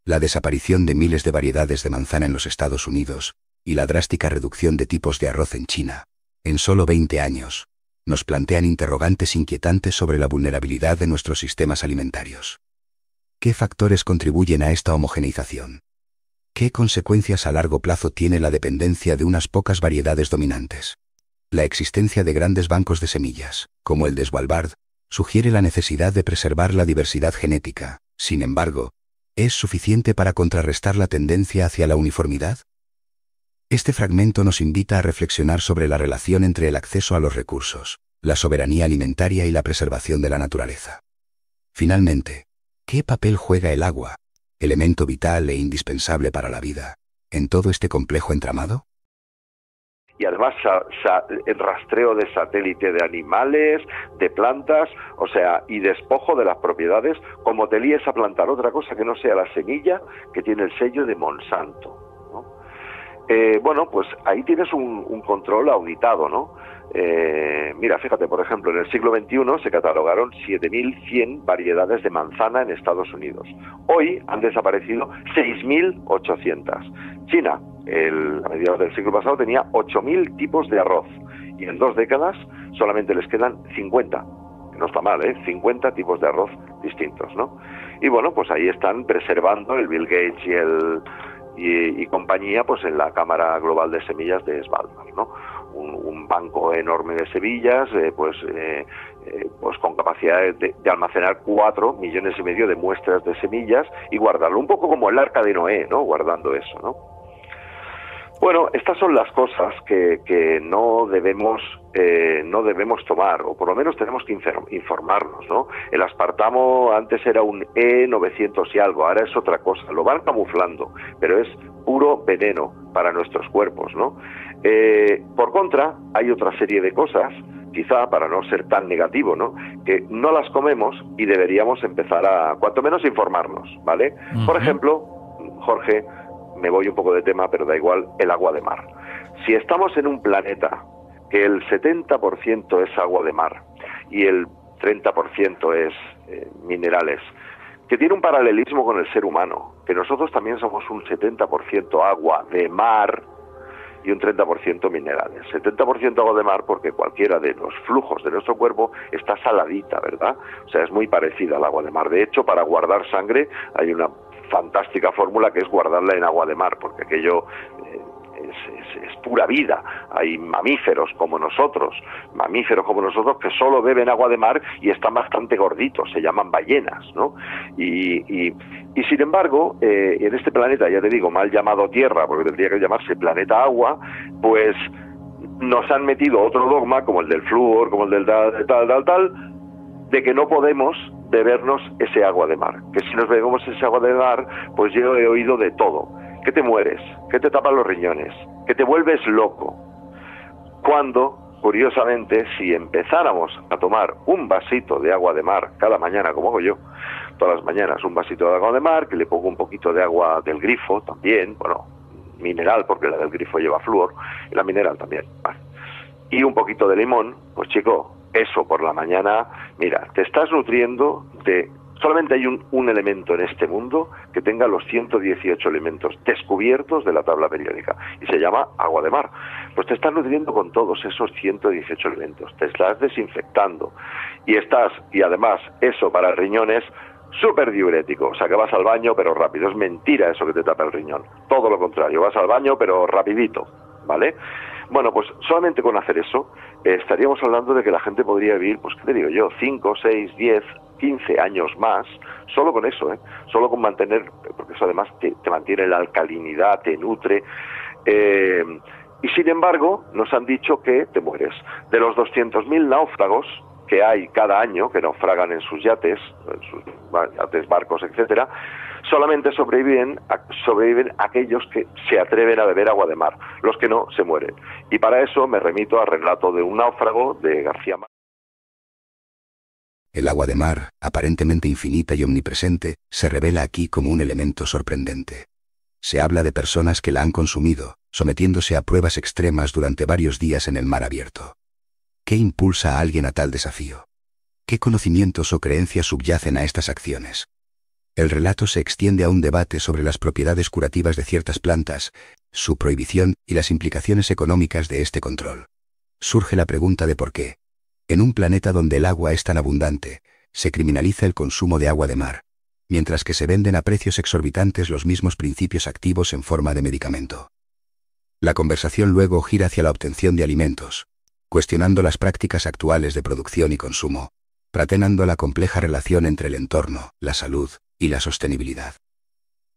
la desaparición de miles de variedades de manzana en los Estados Unidos y la drástica reducción de tipos de arroz en China, en solo 20 años, nos plantean interrogantes inquietantes sobre la vulnerabilidad de nuestros sistemas alimentarios. ¿Qué factores contribuyen a esta homogeneización? ¿Qué consecuencias a largo plazo tiene la dependencia de unas pocas variedades dominantes? La existencia de grandes bancos de semillas, como el de Svalbard, sugiere la necesidad de preservar la diversidad genética. Sin embargo, ¿es suficiente para contrarrestar la tendencia hacia la uniformidad? Este fragmento nos invita a reflexionar sobre la relación entre el acceso a los recursos, la soberanía alimentaria y la preservación de la naturaleza. Finalmente, ¿qué papel juega el agua, elemento vital e indispensable para la vida, en todo este complejo entramado? Y además el rastreo de satélite de animales, de plantas, o sea, y despojo de las propiedades, como te líes a plantar otra cosa que no sea la semilla que tiene el sello de Monsanto, ¿no? Bueno, pues ahí tienes un control auditado, ¿no? Mira, fíjate, por ejemplo, en el siglo XXI se catalogaron 7.100 variedades de manzana en Estados Unidos. Hoy han desaparecido 6.800. China, a mediados del siglo pasado, tenía 8.000 tipos de arroz y en 2 décadas solamente les quedan 50. No está mal, 50 tipos de arroz distintos, ¿no? Y bueno, pues ahí están preservando el Bill Gates y compañía, pues en la Cámara Global de Semillas de Svalbard, ¿no? Un banco enorme de semillas, pues con capacidad de almacenar 4,5 millones de muestras de semillas y guardarlo, un poco como el Arca de Noé, ¿no? Guardando eso, ¿no? Bueno, estas son las cosas que no debemos tomar, o por lo menos tenemos que informarnos, ¿no? El aspartamo antes era un E900 y algo, ahora es otra cosa, lo van camuflando, pero es puro veneno para nuestros cuerpos, ¿no? Por contra, hay otra serie de cosas, quizá para no ser tan negativo, ¿no?, que no las comemos y deberíamos empezar a, cuanto menos, informarnos, ¿vale? Por ejemplo, Jorge, me voy un poco de tema, pero da igual, el agua de mar. Si estamos en un planeta que el 70% es agua de mar y el 30% es minerales, que tiene un paralelismo con el ser humano, que nosotros también somos un 70% agua de mar y un 30% minerales. 70% agua de mar porque cualquiera de los flujos de nuestro cuerpo está saladita, ¿verdad? O sea, es muy parecida al agua de mar. De hecho, para guardar sangre hay una fantástica fórmula que es guardarla en agua de mar, porque aquello es pura vida. Hay mamíferos como nosotros que solo beben agua de mar y están bastante gorditos, se llaman ballenas, ¿no? Y sin embargo, en este planeta, ya te digo, mal llamado Tierra, porque tendría que llamarse planeta agua, pues nos han metido otro dogma, como el del flúor, como el del tal, de que no podemos bebernos ese agua de mar, que si nos bebemos ese agua de mar, pues yo he oído de todo, que te mueres, que te tapan los riñones, que te vuelves loco, cuando, curiosamente, si empezáramos a tomar un vasito de agua de mar cada mañana, como hago yo, todas las mañanas un vasito de agua de mar, que le pongo un poquito de agua del grifo también, bueno, mineral, porque la del grifo lleva flúor, y la mineral también, vale, y un poquito de limón, pues chico, eso por la mañana, mira, te estás nutriendo de... Solamente hay un elemento en este mundo que tenga los 118 elementos descubiertos de la tabla periódica y se llama agua de mar. Pues te estás nutriendo con todos esos 118 elementos, te estás desinfectando y además eso para el riñón es súper diurético, o sea que vas al baño pero rápido, es mentira eso que te tapa el riñón, todo lo contrario, vas al baño pero rapidito, ¿vale? Bueno, pues solamente con hacer eso estaríamos hablando de que la gente podría vivir, pues qué te digo yo, 5, 6, 10, 15 años más, solo con eso, solo con mantener, porque eso además te mantiene la alcalinidad, te nutre, y sin embargo nos han dicho que te mueres. De los 200.000 náufragos que hay cada año que naufragan en sus yates, barcos, etcétera, solamente sobreviven aquellos que se atreven a beber agua de mar. Los que no, se mueren. Y para eso me remito al relato de un náufrago de García Márquez. El agua de mar, aparentemente infinita y omnipresente, se revela aquí como un elemento sorprendente. Se habla de personas que la han consumido, sometiéndose a pruebas extremas durante varios días en el mar abierto. ¿Qué impulsa a alguien a tal desafío? ¿Qué conocimientos o creencias subyacen a estas acciones? El relato se extiende a un debate sobre las propiedades curativas de ciertas plantas, su prohibición y las implicaciones económicas de este control. Surge la pregunta de por qué, en un planeta donde el agua es tan abundante, se criminaliza el consumo de agua de mar, mientras que se venden a precios exorbitantes los mismos principios activos en forma de medicamento. La conversación luego gira hacia la obtención de alimentos, cuestionando las prácticas actuales de producción y consumo, pratenando la compleja relación entre el entorno, la salud y la sostenibilidad.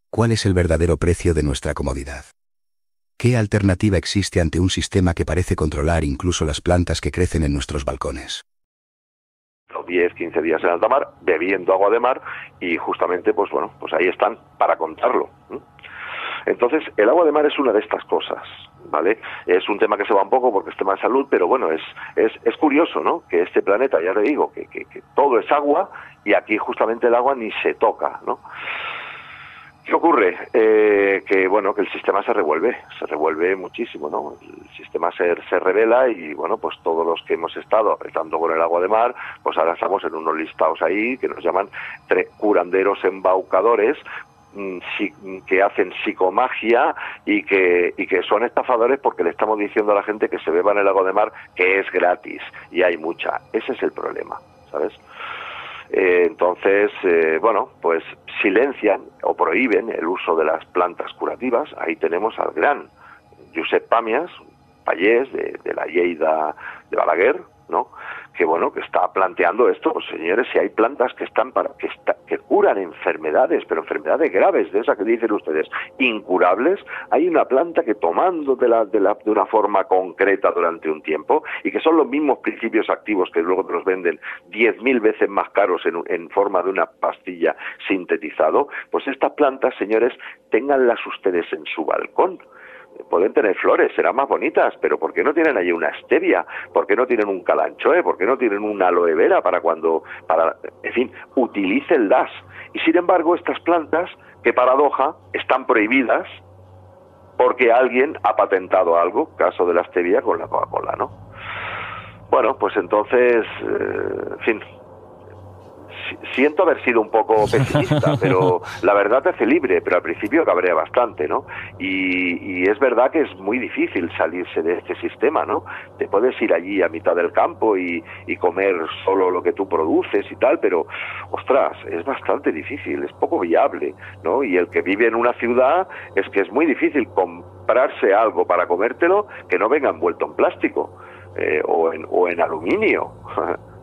¿Cuál es el verdadero precio de nuestra comodidad? ¿Qué alternativa existe ante un sistema que parece controlar incluso las plantas que crecen en nuestros balcones? 10, 15 días en alta mar, bebiendo agua de mar, y justamente, pues bueno, pues ahí están para contarlo. Entonces, el agua de mar es una de estas cosas, ¿vale? Es un tema que se va un poco porque es tema de salud, pero bueno, es curioso, ¿no? Que este planeta, ya te digo, que todo es agua, y aquí justamente el agua ni se toca, ¿no? ¿Qué ocurre? Que bueno, que el sistema se revuelve muchísimo, ¿no? El sistema se revela y bueno, pues todos los que hemos estado apretando con el agua de mar, pues ahora estamos en unos listados ahí que nos llaman curanderos embaucadores, que hacen psicomagia y que son estafadores porque le estamos diciendo a la gente que se beban el agua de mar, que es gratis, y hay mucha. Ese es el problema, ¿sabes? Entonces, bueno, pues silencian o prohíben el uso de las plantas curativas. Ahí tenemos al gran Josep Pàmies, payés de la Lleida de Balaguer, ¿no? Que bueno, que está planteando esto, pues señores, si hay plantas que están que curan enfermedades, pero enfermedades graves, de esas que dicen ustedes, incurables, hay una planta que tomando de una forma concreta durante un tiempo, y que son los mismos principios activos que luego te los venden 10.000 veces más caros en forma de una pastilla sintetizado, pues estas plantas, señores, ténganlas ustedes en su balcón. Pueden tener flores, serán más bonitas, pero ¿por qué no tienen allí una stevia? ¿Por qué no tienen un calanchoe? ¿Por qué no tienen una aloe vera en fin, utilícenlas? Y sin embargo, estas plantas, qué paradoja, están prohibidas porque alguien ha patentado algo, caso de la stevia con la Coca-Cola, ¿no? Bueno, pues entonces, en fin, siento haber sido un poco pesimista, pero la verdad te hace libre, pero al principio cabrea bastante, ¿no? Y es verdad que es muy difícil salirse de este sistema, ¿no? Te puedes ir allí a mitad del campo y comer solo lo que tú produces y tal, pero, ostras, es bastante difícil, es poco viable, ¿no? Y el que vive en una ciudad es que es muy difícil comprarse algo para comértelo que no venga envuelto en plástico o en aluminio,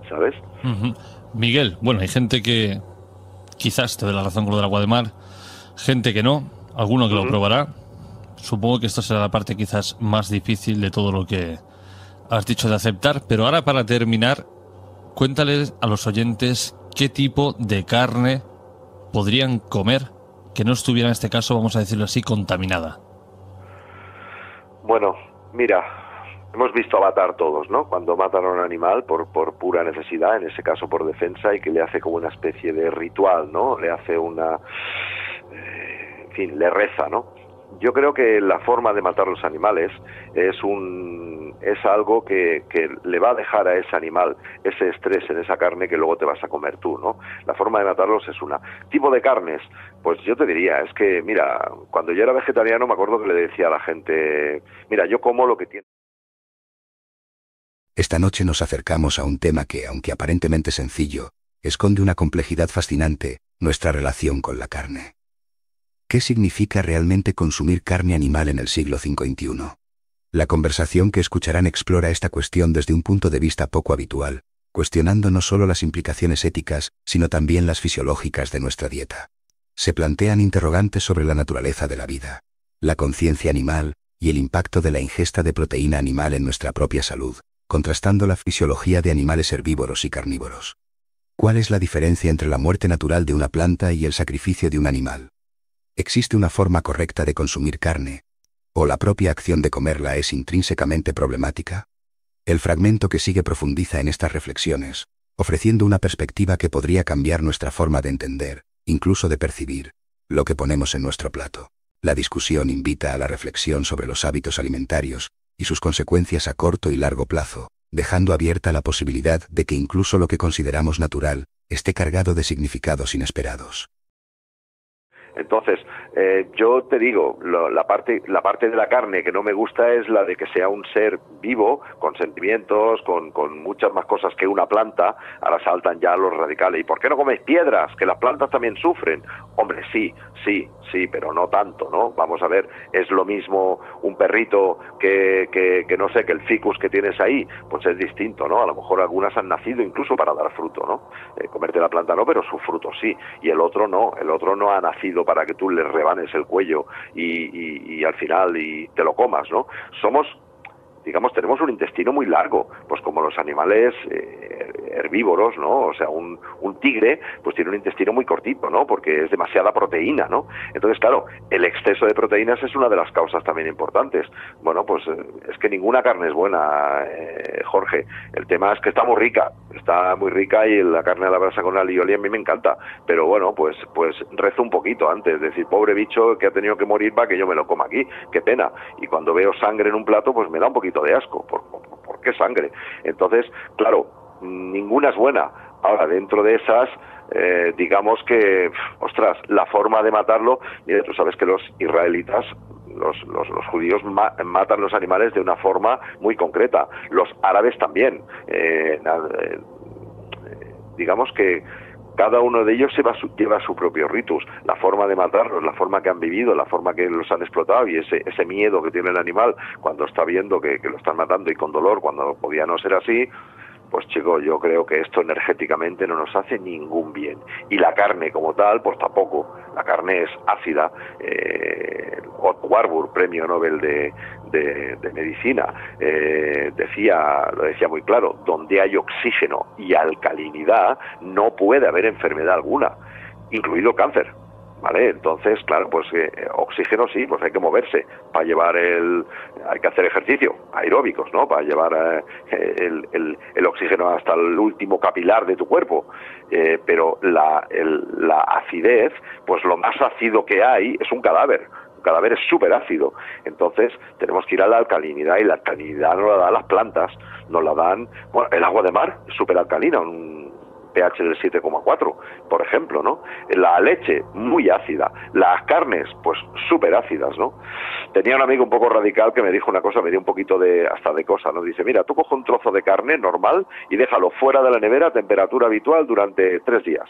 ¿sabes? Uh-huh. Miguel, bueno, hay gente que quizás te dé la razón con lo del agua de mar, gente que no, alguno que lo probará. Supongo que esta será la parte quizás más difícil de todo lo que has dicho de aceptar, pero ahora para terminar, cuéntales a los oyentes qué tipo de carne podrían comer que no estuviera, en este caso, vamos a decirlo así, contaminada. Bueno, mira, hemos visto Avatar todos, ¿no? Cuando matan a un animal por pura necesidad, en ese caso por defensa, y que le hace como una especie de ritual, ¿no? Le hace en fin, le reza, ¿no? Yo creo que la forma de matar los animales es algo que le va a dejar a ese animal ese estrés en esa carne que luego te vas a comer tú, ¿no? La forma de matarlos es una. Tipo de carnes, pues yo te diría, es que, mira, cuando yo era vegetariano me acuerdo que le decía a la gente, mira, yo como lo que tiene. Esta noche nos acercamos a un tema que, aunque aparentemente sencillo, esconde una complejidad fascinante, nuestra relación con la carne. ¿Qué significa realmente consumir carne animal en el siglo XXI? La conversación que escucharán explora esta cuestión desde un punto de vista poco habitual, cuestionando no solo las implicaciones éticas, sino también las fisiológicas de nuestra dieta. Se plantean interrogantes sobre la naturaleza de la vida, la conciencia animal y el impacto de la ingesta de proteína animal en nuestra propia salud, contrastando la fisiología de animales herbívoros y carnívoros. ¿Cuál es la diferencia entre la muerte natural de una planta y el sacrificio de un animal? ¿Existe una forma correcta de consumir carne? ¿O la propia acción de comerla es intrínsecamente problemática? El fragmento que sigue profundiza en estas reflexiones, ofreciendo una perspectiva que podría cambiar nuestra forma de entender, incluso de percibir, lo que ponemos en nuestro plato. La discusión invita a la reflexión sobre los hábitos alimentarios y sus consecuencias a corto y largo plazo, dejando abierta la posibilidad de que incluso lo que consideramos natural esté cargado de significados inesperados. Entonces, yo te digo, la parte de la carne que no me gusta es la de que sea un ser vivo, con sentimientos, con muchas más cosas que una planta. Ahora saltan ya los radicales. ¿Y por qué no comes piedras? Que las plantas también sufren. Hombre, sí, pero no tanto, ¿no? Vamos a ver, es lo mismo un perrito que no sé, que el ficus que tienes ahí, pues es distinto, ¿no? A lo mejor algunas han nacido incluso para dar fruto, ¿no? Comerte la planta no, pero su fruto sí. Y el otro no ha nacido para que tú le rebanes el cuello y al final y te lo comas, ¿no? Digamos, tenemos un intestino muy largo, pues como los animales herbívoros, ¿no? O sea, un tigre, pues tiene un intestino muy cortito, ¿no? Porque es demasiada proteína, ¿no? Entonces, claro, el exceso de proteínas es una de las causas también importantes. Bueno, pues es que ninguna carne es buena, Jorge. El tema es que está muy rica y la carne a la brasa con alioli a mí me encanta. Pero bueno, pues rezo un poquito antes, es decir, pobre bicho que ha tenido que morir para que yo me lo coma aquí, qué pena. Y cuando veo sangre en un plato, pues me da un poquito de asco. ¿Por qué sangre? Entonces, claro, ninguna es buena. Ahora, dentro de esas, digamos que, ostras, la forma de matarlo, mira, tú sabes que los israelitas, los judíos matan los animales de una forma muy concreta. Los árabes también. Digamos que cada uno de ellos lleva su propio ritus, la forma de matarlos, la forma que han vivido, la forma que los han explotado y ese miedo que tiene el animal cuando está viendo que lo están matando y con dolor cuando podía no ser así. Pues chico, yo creo que esto energéticamente no nos hace ningún bien. Y la carne como tal, pues tampoco. La carne es ácida. Otto Warburg, premio Nobel de Medicina, lo decía muy claro, donde hay oxígeno y alcalinidad no puede haber enfermedad alguna, incluido cáncer. ¿Vale? Entonces, claro, pues oxígeno sí, pues hay que moverse para llevar hay que hacer ejercicio, aeróbicos, ¿no? Para llevar el oxígeno hasta el último capilar de tu cuerpo. Pero la acidez, pues lo más ácido que hay es un cadáver. Un cadáver es súper ácido. Entonces, tenemos que ir a la alcalinidad y la alcalinidad no la dan las plantas, nos la dan, bueno, el agua de mar es súper alcalina, un pH del 7,4, por ejemplo, ¿no? La leche, muy ácida. Las carnes, pues súper ácidas, ¿no? Tenía un amigo un poco radical que me dijo una cosa, me dio un poquito hasta de cosa, ¿no? Dice, mira, tú coge un trozo de carne normal y déjalo fuera de la nevera a temperatura habitual durante 3 días.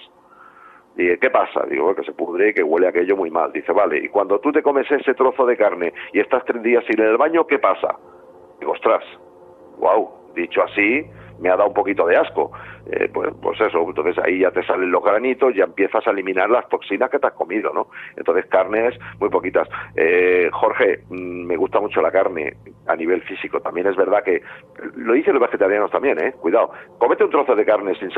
Y ¿qué pasa? Digo, que se pudre y que huele aquello muy mal. Dice, vale, y cuando tú te comes ese trozo de carne y estás 3 días sin ir al baño, ¿qué pasa? Digo, ostras, wow, dicho así, me ha dado un poquito de asco. Pues eso, entonces ahí ya te salen los granitos, ya empiezas a eliminar las toxinas que te has comido, ¿no? Entonces carnes muy poquitas. Jorge, me gusta mucho la carne a nivel físico. También es verdad que, lo dicen los vegetarianos también, cuidado, cómete un trozo de carne sin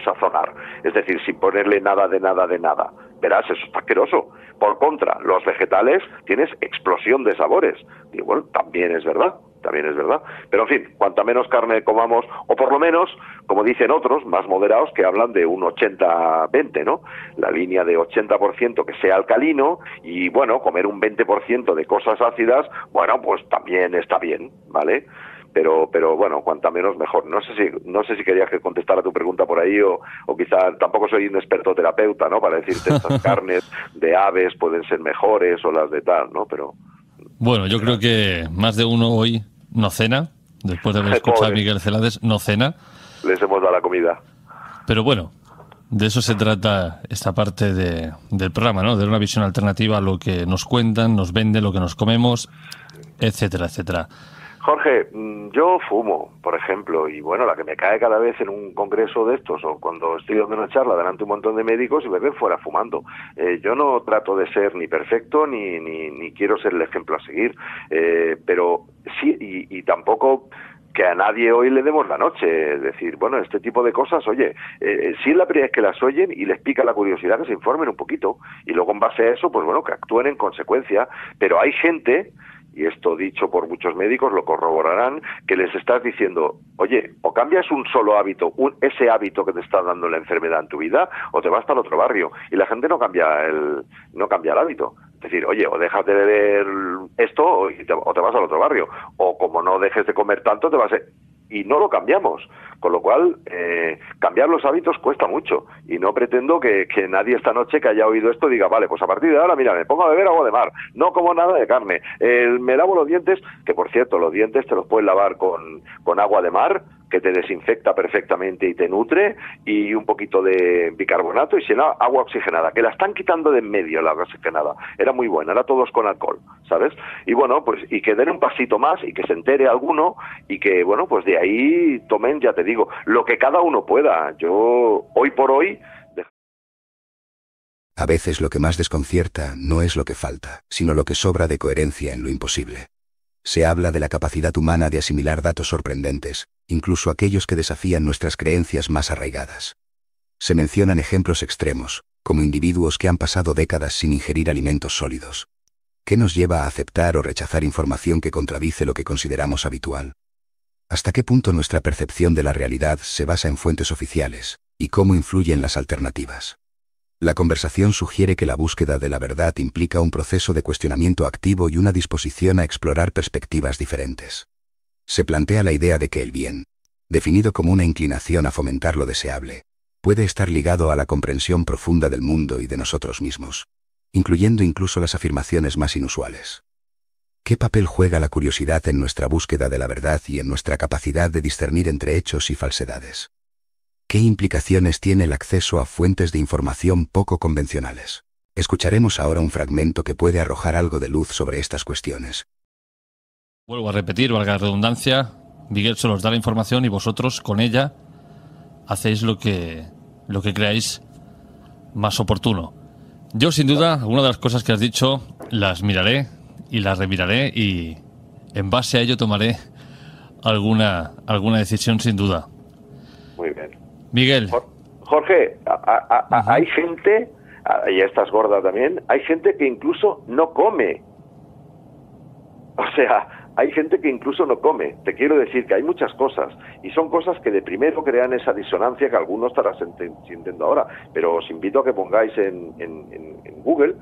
sazonar, es decir, sin ponerle nada de nada. Verás, eso está asqueroso. Por contra, los vegetales tienes explosión de sabores. Y bueno, también es verdad. Pero en fin, cuanta menos carne comamos, o por lo menos, como dicen otros, más moderados, que hablan de un 80-20, ¿no? La línea de 80% que sea alcalino y, bueno, comer un 20% de cosas ácidas, bueno, pues también está bien, ¿vale? Pero bueno, cuanta menos mejor. No sé si querías que contestara tu pregunta por ahí o quizá tampoco soy un experto terapeuta, ¿no? Para decirte estas carnes de aves pueden ser mejores o las de tal, ¿no? Pero bueno, yo creo que más de uno hoy no cena, después de haber escuchado a Miguel Celades, no cena. Les hemos dado la comida. Pero bueno, de eso se trata esta parte del programa, ¿no? De una visión alternativa a lo que nos cuentan, nos venden, lo que nos comemos, etcétera, etcétera. Jorge, yo fumo, por ejemplo, y bueno, la que me cae cada vez en un congreso de estos o cuando estoy dando una charla delante de un montón de médicos y me ven fuera fumando. Yo no trato de ser ni perfecto ni quiero ser el ejemplo a seguir, pero sí, y tampoco que a nadie hoy le demos la noche. Es decir, bueno, este tipo de cosas, oye, si es la primera vez que las oyen y les pica la curiosidad, que se informen un poquito, y luego en base a eso, pues bueno, que actúen en consecuencia. Pero hay gente, y esto dicho por muchos médicos lo corroborarán, que les estás diciendo, oye, o cambias un solo hábito, ese hábito que te está dando la enfermedad en tu vida, o te vas para el otro barrio. Y la gente no cambia el hábito. Es decir, oye, o dejas de beber esto o te vas al otro barrio. O como no dejes de comer tanto, te vas a... Y no lo cambiamos. Con lo cual, cambiar los hábitos cuesta mucho. Y no pretendo que nadie esta noche que haya oído esto diga, vale, pues a partir de ahora, mira, me pongo a beber agua de mar, no como nada de carne, me lavo los dientes, que por cierto, los dientes te los puedes lavar con agua de mar, que te desinfecta perfectamente y te nutre, y un poquito de bicarbonato, y si no, agua oxigenada, que la están quitando de en medio la agua oxigenada. Era muy buena, era todos con alcohol, ¿sabes? Y bueno, pues, y que den un pasito más, y que se entere alguno, y que, bueno, pues de ahí tomen, ya te digo, lo que cada uno pueda. Yo, hoy por hoy... A veces lo que más desconcierta no es lo que falta, sino lo que sobra de coherencia en lo imposible. Se habla de la capacidad humana de asimilar datos sorprendentes, incluso aquellos que desafían nuestras creencias más arraigadas. Se mencionan ejemplos extremos, como individuos que han pasado décadas sin ingerir alimentos sólidos. ¿Qué nos lleva a aceptar o rechazar información que contradice lo que consideramos habitual? ¿Hasta qué punto nuestra percepción de la realidad se basa en fuentes oficiales, y cómo influyen las alternativas? La conversación sugiere que la búsqueda de la verdad implica un proceso de cuestionamiento activo y una disposición a explorar perspectivas diferentes. Se plantea la idea de que el bien, definido como una inclinación a fomentar lo deseable, puede estar ligado a la comprensión profunda del mundo y de nosotros mismos, incluyendo incluso las afirmaciones más inusuales. ¿Qué papel juega la curiosidad en nuestra búsqueda de la verdad y en nuestra capacidad de discernir entre hechos y falsedades? ¿Qué implicaciones tiene el acceso a fuentes de información poco convencionales? Escucharemos ahora un fragmento que puede arrojar algo de luz sobre estas cuestiones. Vuelvo a repetir, valga la redundancia, Miguel solo os da la información y vosotros con ella hacéis lo que creáis más oportuno. Yo, sin duda, alguna de las cosas que has dicho las miraré y las remiraré y en base a ello tomaré alguna decisión, sin duda. Muy bien. Miguel. Jorge, hay gente, y estás gorda también, hay gente que incluso no come. O sea, hay gente que incluso no come. Te quiero decir que hay muchas cosas, y son cosas que de primero crean esa disonancia que algunos estarán sintiendo ahora. Pero os invito a que pongáis en Google,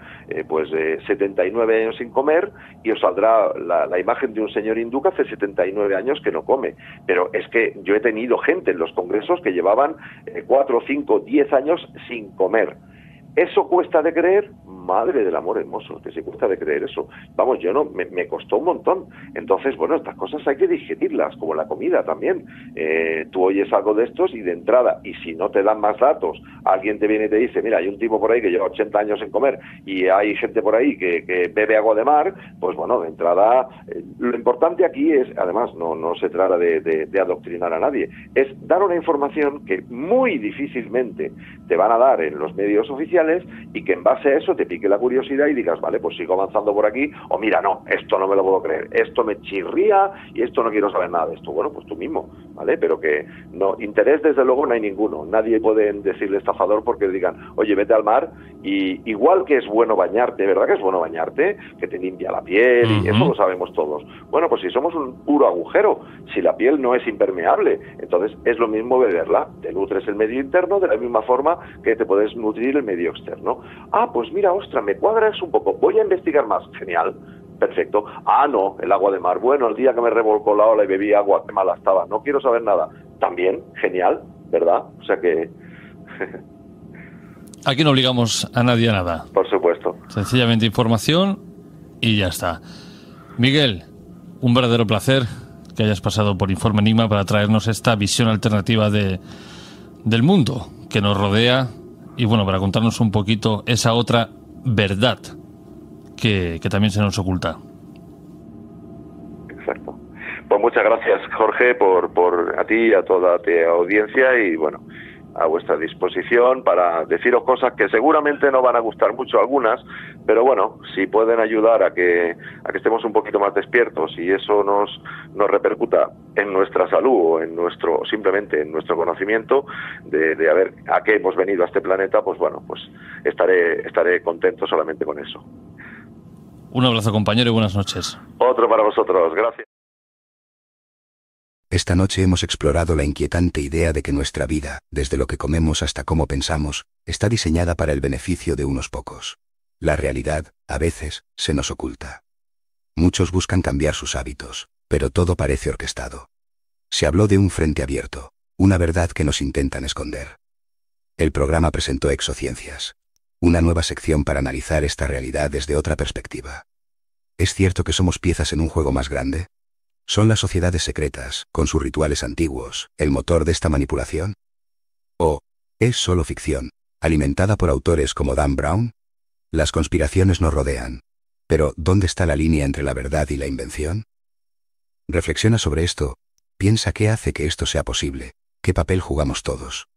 79 años sin comer, y os saldrá la imagen de un señor hindú que hace 79 años que no come. Pero es que yo he tenido gente en los congresos que llevaban 4, 5, 10 años sin comer. ¿Eso cuesta de creer? Madre del amor hermoso, que se cuesta de creer eso. Vamos, yo no, me costó un montón. Entonces, bueno, estas cosas hay que digerirlas, como la comida también. Tú oyes algo de estos y de entrada, y si no te dan más datos, alguien te viene y te dice, mira, hay un tipo por ahí que lleva 80 años sin comer y hay gente por ahí que bebe agua de mar, pues bueno, de entrada, lo importante aquí es, además, no se trata de adoctrinar a nadie, es dar una información que muy difícilmente te van a dar en los medios oficiales, y que en base a eso te pique la curiosidad y digas, vale, pues sigo avanzando por aquí, o mira, no, esto no me lo puedo creer, esto me chirría y esto no quiero saber nada de esto. Bueno, pues tú mismo, ¿vale? Pero que no, interés desde luego no hay ninguno. Nadie puede decirle estafador porque digan, oye, vete al mar, y igual que es bueno bañarte, ¿verdad que es bueno bañarte? Que te limpia la piel, y eso lo sabemos todos. Bueno, pues si somos un puro agujero, si la piel no es impermeable, entonces es lo mismo beberla. Te nutres el medio interno de la misma forma que te puedes nutrir el medio externo. Ah, pues mira, ostras, me cuadra eso un poco, voy a investigar más. Genial, perfecto. Ah, no, el agua de mar, bueno, el día que me revolcó la ola y bebí agua, qué mala estaba, no quiero saber nada. También, genial, ¿verdad? O sea que... Aquí no obligamos a nadie a nada. Por supuesto. Sencillamente información y ya está. Miguel, un verdadero placer que hayas pasado por Informe Enigma para traernos esta visión alternativa del mundo que nos rodea, y bueno, para contarnos un poquito esa otra verdad que también se nos oculta. Exacto. Pues muchas gracias, Jorge, por a ti y a toda tu audiencia, y bueno, a vuestra disposición para deciros cosas que seguramente no van a gustar mucho algunas, pero bueno, si pueden ayudar a que estemos un poquito más despiertos y eso nos repercuta en nuestra salud o simplemente en nuestro conocimiento de a ver a qué hemos venido a este planeta, pues bueno, pues estaré contento solamente con eso. Un abrazo, compañero, y buenas noches. Otro para vosotros, gracias. Esta noche hemos explorado la inquietante idea de que nuestra vida, desde lo que comemos hasta cómo pensamos, está diseñada para el beneficio de unos pocos. La realidad, a veces, se nos oculta. Muchos buscan cambiar sus hábitos, pero todo parece orquestado. Se habló de un frente abierto, una verdad que nos intentan esconder. El programa presentó Exociencias, una nueva sección para analizar esta realidad desde otra perspectiva. ¿Es cierto que somos piezas en un juego más grande? ¿Son las sociedades secretas, con sus rituales antiguos, el motor de esta manipulación? ¿O es solo ficción, alimentada por autores como Dan Brown? Las conspiraciones nos rodean. Pero, ¿dónde está la línea entre la verdad y la invención? Reflexiona sobre esto. Piensa qué hace que esto sea posible, qué papel jugamos todos.